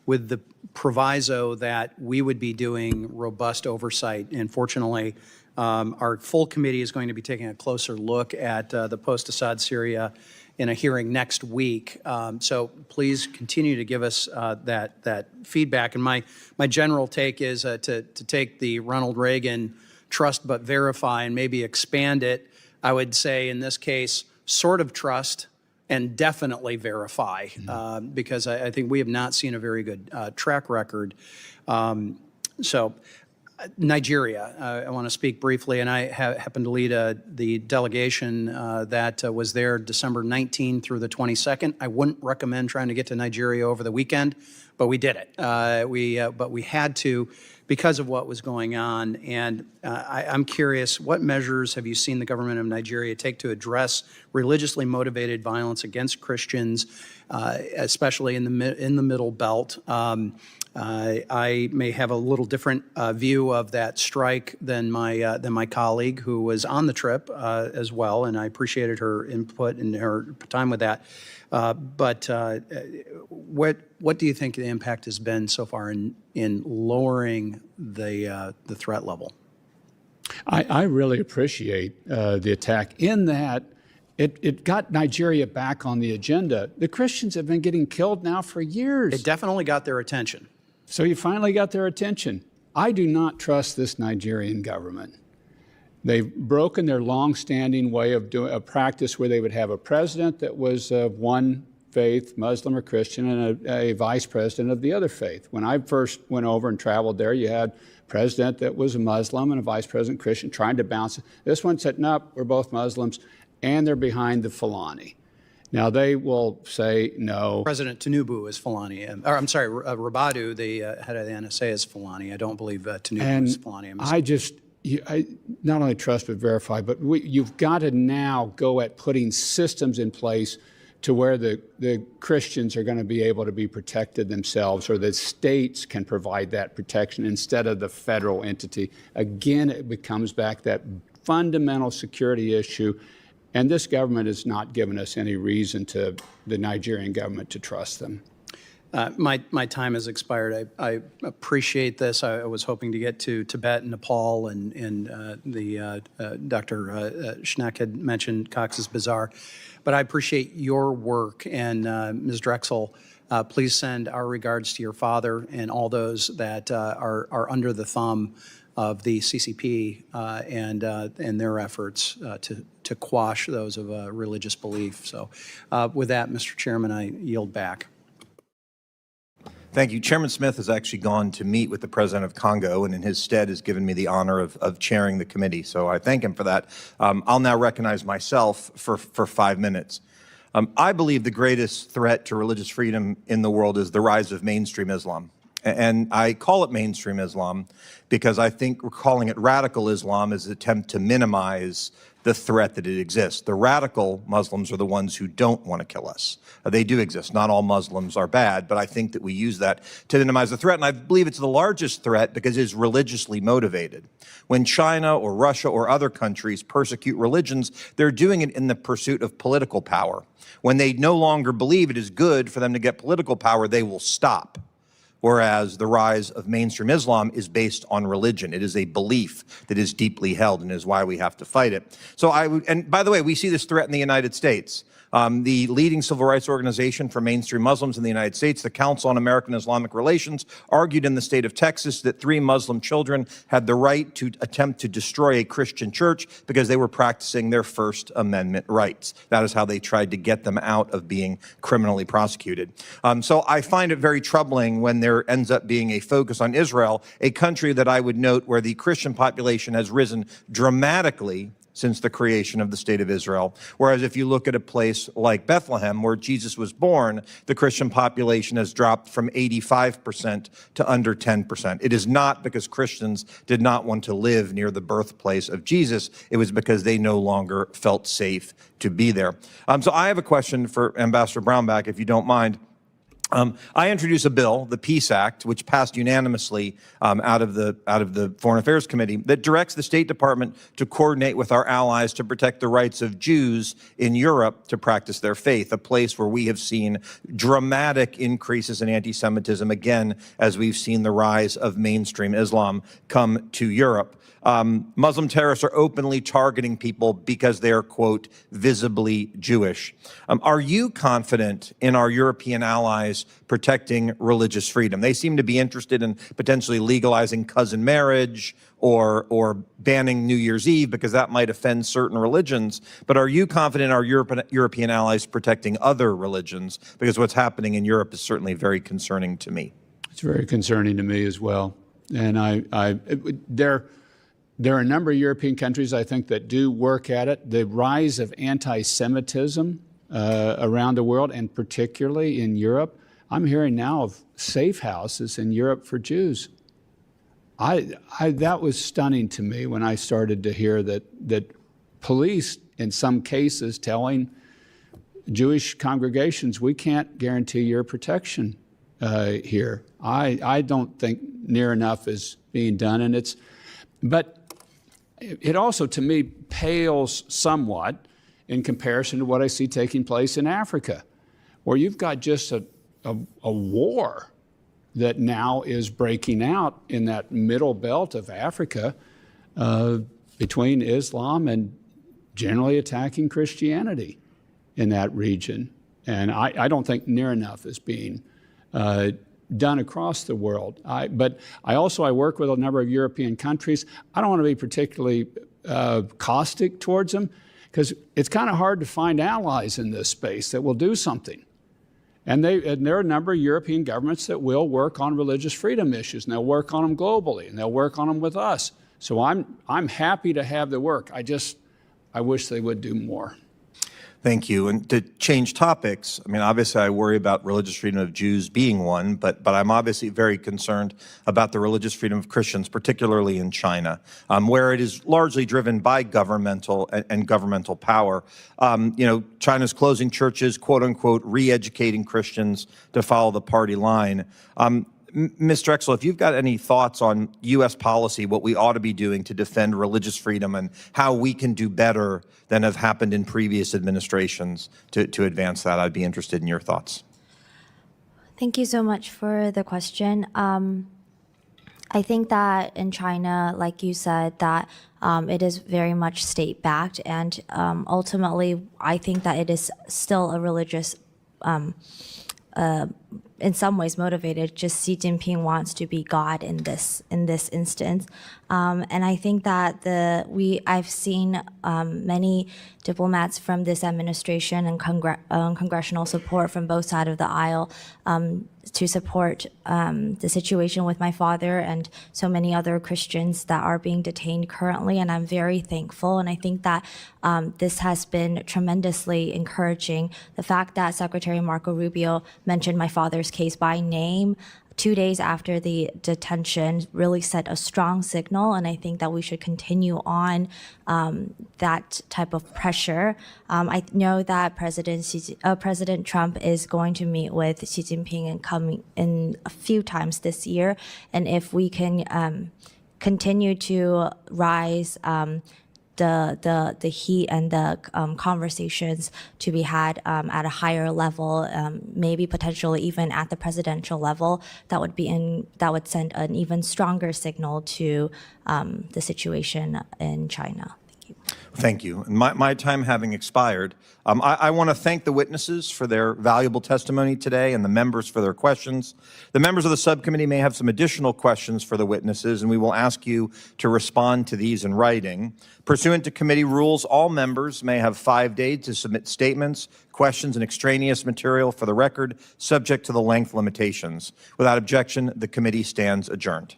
S10: with the proviso that we would be doing robust oversight. And fortunately, our full committee is going to be taking a closer look at the post-Assad Syria in a hearing next week. So please continue to give us that feedback. And my general take is to take the Ronald Reagan trust but verify and maybe expand it. I would say in this case, sort of trust and definitely verify, because I think we have not seen a very good track record. So Nigeria, I want to speak briefly, and I happen to lead the delegation that was there December 19 through the 22nd. I wouldn't recommend trying to get to Nigeria over the weekend, but we did it. But we had to because of what was going on. And I'm curious, what measures have you seen the government of Nigeria take to address religiously motivated violence against Christians, especially in the Middle Belt? I may have a little different view of that strike than my colleague who was on the trip as well, and I appreciated her input and her time with that. But what do you think the impact has been so far in lowering the threat level?
S5: I really appreciate the attack in that it got Nigeria back on the agenda. The Christians have been getting killed now for years.
S10: It definitely got their attention.
S5: So you finally got their attention. I do not trust this Nigerian government. They've broken their long-standing way of doing a practice where they would have a president that was one faith, Muslim or Christian, and a vice president of the other faith. When I first went over and traveled there, you had a president that was a Muslim and a vice president Christian trying to balance it. This one said, nope, we're both Muslims, and they're behind the Fulani. Now, they will say no.
S10: President Tinubu is Fulani. Or, I'm sorry, Rabadu, the head of the NSA, is Fulani. I don't believe Tinubu is Fulani.
S5: I not only trust but verify, but you've got to now go at putting systems in place to where the Christians are going to be able to be protected themselves, or the states can provide that protection instead of the federal entity. Again, it becomes back that fundamental security issue. And this government has not given us any reason to the Nigerian government to trust them.
S10: My time has expired. I appreciate this. I was hoping to get to Tibet and Nepal, and Dr. Schneck had mentioned Cox's Bazar. But I appreciate your work. And Ms. Drexel, please send our regards to your father and all those that are under the thumb of the CCP and their efforts to quash those of religious belief. So with that, Mr. Chairman, I yield back.
S11: Thank you. Chairman Smith has actually gone to meet with the president of Congo, and in his stead has given me the honor of chairing the committee. So I thank him for that. I'll now recognize myself for 5 minutes. I believe the greatest threat to religious freedom in the world is the rise of mainstream Islam. And I call it mainstream Islam because I think we're calling it radical Islam as an attempt to minimize the threat that it exists. The radical Muslims are the ones who don't want to kill us. They do exist. Not all Muslims are bad, but I think that we use that to minimize the threat. And I believe it's the largest threat because it is religiously motivated. When China or Russia or other countries persecute religions, they're doing it in the pursuit of political power. When they no longer believe it is good for them to get political power, they will stop. Whereas the rise of mainstream Islam is based on religion. It is a belief that is deeply held and is why we have to fight it. So and by the way, we see this threat in the United States. The leading civil rights organization for mainstream Muslims in the United States, the Council on American Islamic Relations, argued in the state of Texas that 3 Muslim children had the right to attempt to destroy a Christian church because they were practicing their First Amendment rights. That is how they tried to get them out of being criminally prosecuted. So I find it very troubling when there ends up being a focus on Israel, a country that I would note where the Christian population has risen dramatically since the creation of the State of Israel. Whereas if you look at a place like Bethlehem, where Jesus was born, the Christian population has dropped from 85% to under 10%. It is not because Christians did not want to live near the birthplace of Jesus. It was because they no longer felt safe to be there. So I have a question for Ambassador Brownback, if you don't mind. I introduced a bill, the Peace Act, which passed unanimously out of the Foreign Affairs Committee, that directs the State Department to coordinate with our allies to protect the rights of Jews in Europe to practice their faith, a place where we have seen dramatic increases in anti-Semitism, again, as we've seen the rise of mainstream Islam come to Europe. Muslim terrorists are openly targeting people because they are, quote, visibly Jewish. Are you confident in our European allies protecting religious freedom? They seem to be interested in potentially legalizing cousin marriage or banning New Year's Eve because that might offend certain religions. But are you confident in our European allies protecting other religions? Because what's happening in Europe is certainly very concerning to me.
S5: It's very concerning to me as well. And there are a number of European countries, I think, that do work at it. The rise of anti-Semitism around the world, and particularly in Europe, I'm hearing now of safe houses in Europe for Jews. That was stunning to me when I started to hear that police, in some cases, telling Jewish congregations, we can't guarantee your protection here. I don't think near enough is being done, but it also, to me, pales somewhat in comparison to what I see taking place in Africa, where you've got just a war that now is breaking out in that middle belt of Africa between Islam and generally attacking Christianity in that region. And I don't think near enough is being done across the world. But I work with a number of European countries. I don't want to be particularly caustic towards them because it's kind of hard to find allies in this space that will do something. And there are a number of European governments that will work on religious freedom issues, and they'll work on them globally, and they'll work on them with us. So I'm happy to have the work. I wish they would do more.
S11: Thank you. And to change topics, I mean, obviously I worry about religious freedom of Jews being one, but I'm obviously very concerned about the religious freedom of Christians, particularly in China, where it is largely driven by governmental and governmental power. China's closing churches, quote unquote, re-educating Christians to follow the party line. Ms. Drexel, if you've got any thoughts on U.S. policy, what we ought to be doing to defend religious freedom and how we can do better than have happened in previous administrations to advance that, I'd be interested in your thoughts.
S6: Thank you so much for the question. I think that in China, like you said, that it is very much state-backed, and ultimately, I think that it is still a religious in some ways motivated. Just Xi Jinping wants to be God in this instance, and I think that I've seen many diplomats from this administration and congressional support from both sides of the aisle to support the situation with my father and so many other Christians that are being detained currently, and I'm very thankful. And I think that this has been tremendously encouraging. The fact that Secretary Marco Rubio mentioned my father's case by name 2 days after the detention really set a strong signal, and I think that we should continue on that type of pressure. I know that President Trump is going to meet with Xi Jinping and coming in a few times this year, and if we can continue to rise the heat and the conversations to be had at a higher level, maybe potentially even at the presidential level, that would send an even stronger signal to the situation in China. Thank you.
S11: Thank you. And my time having expired, I want to thank the witnesses for their valuable testimony today and the members for their questions. The members of the subcommittee may have some additional questions for the witnesses, and we will ask you to respond to these in writing. Pursuant to committee rules, all members may have 5 days to submit statements, questions, and extraneous material for the record, subject to the length limitations. Without objection, the committee stands adjourned.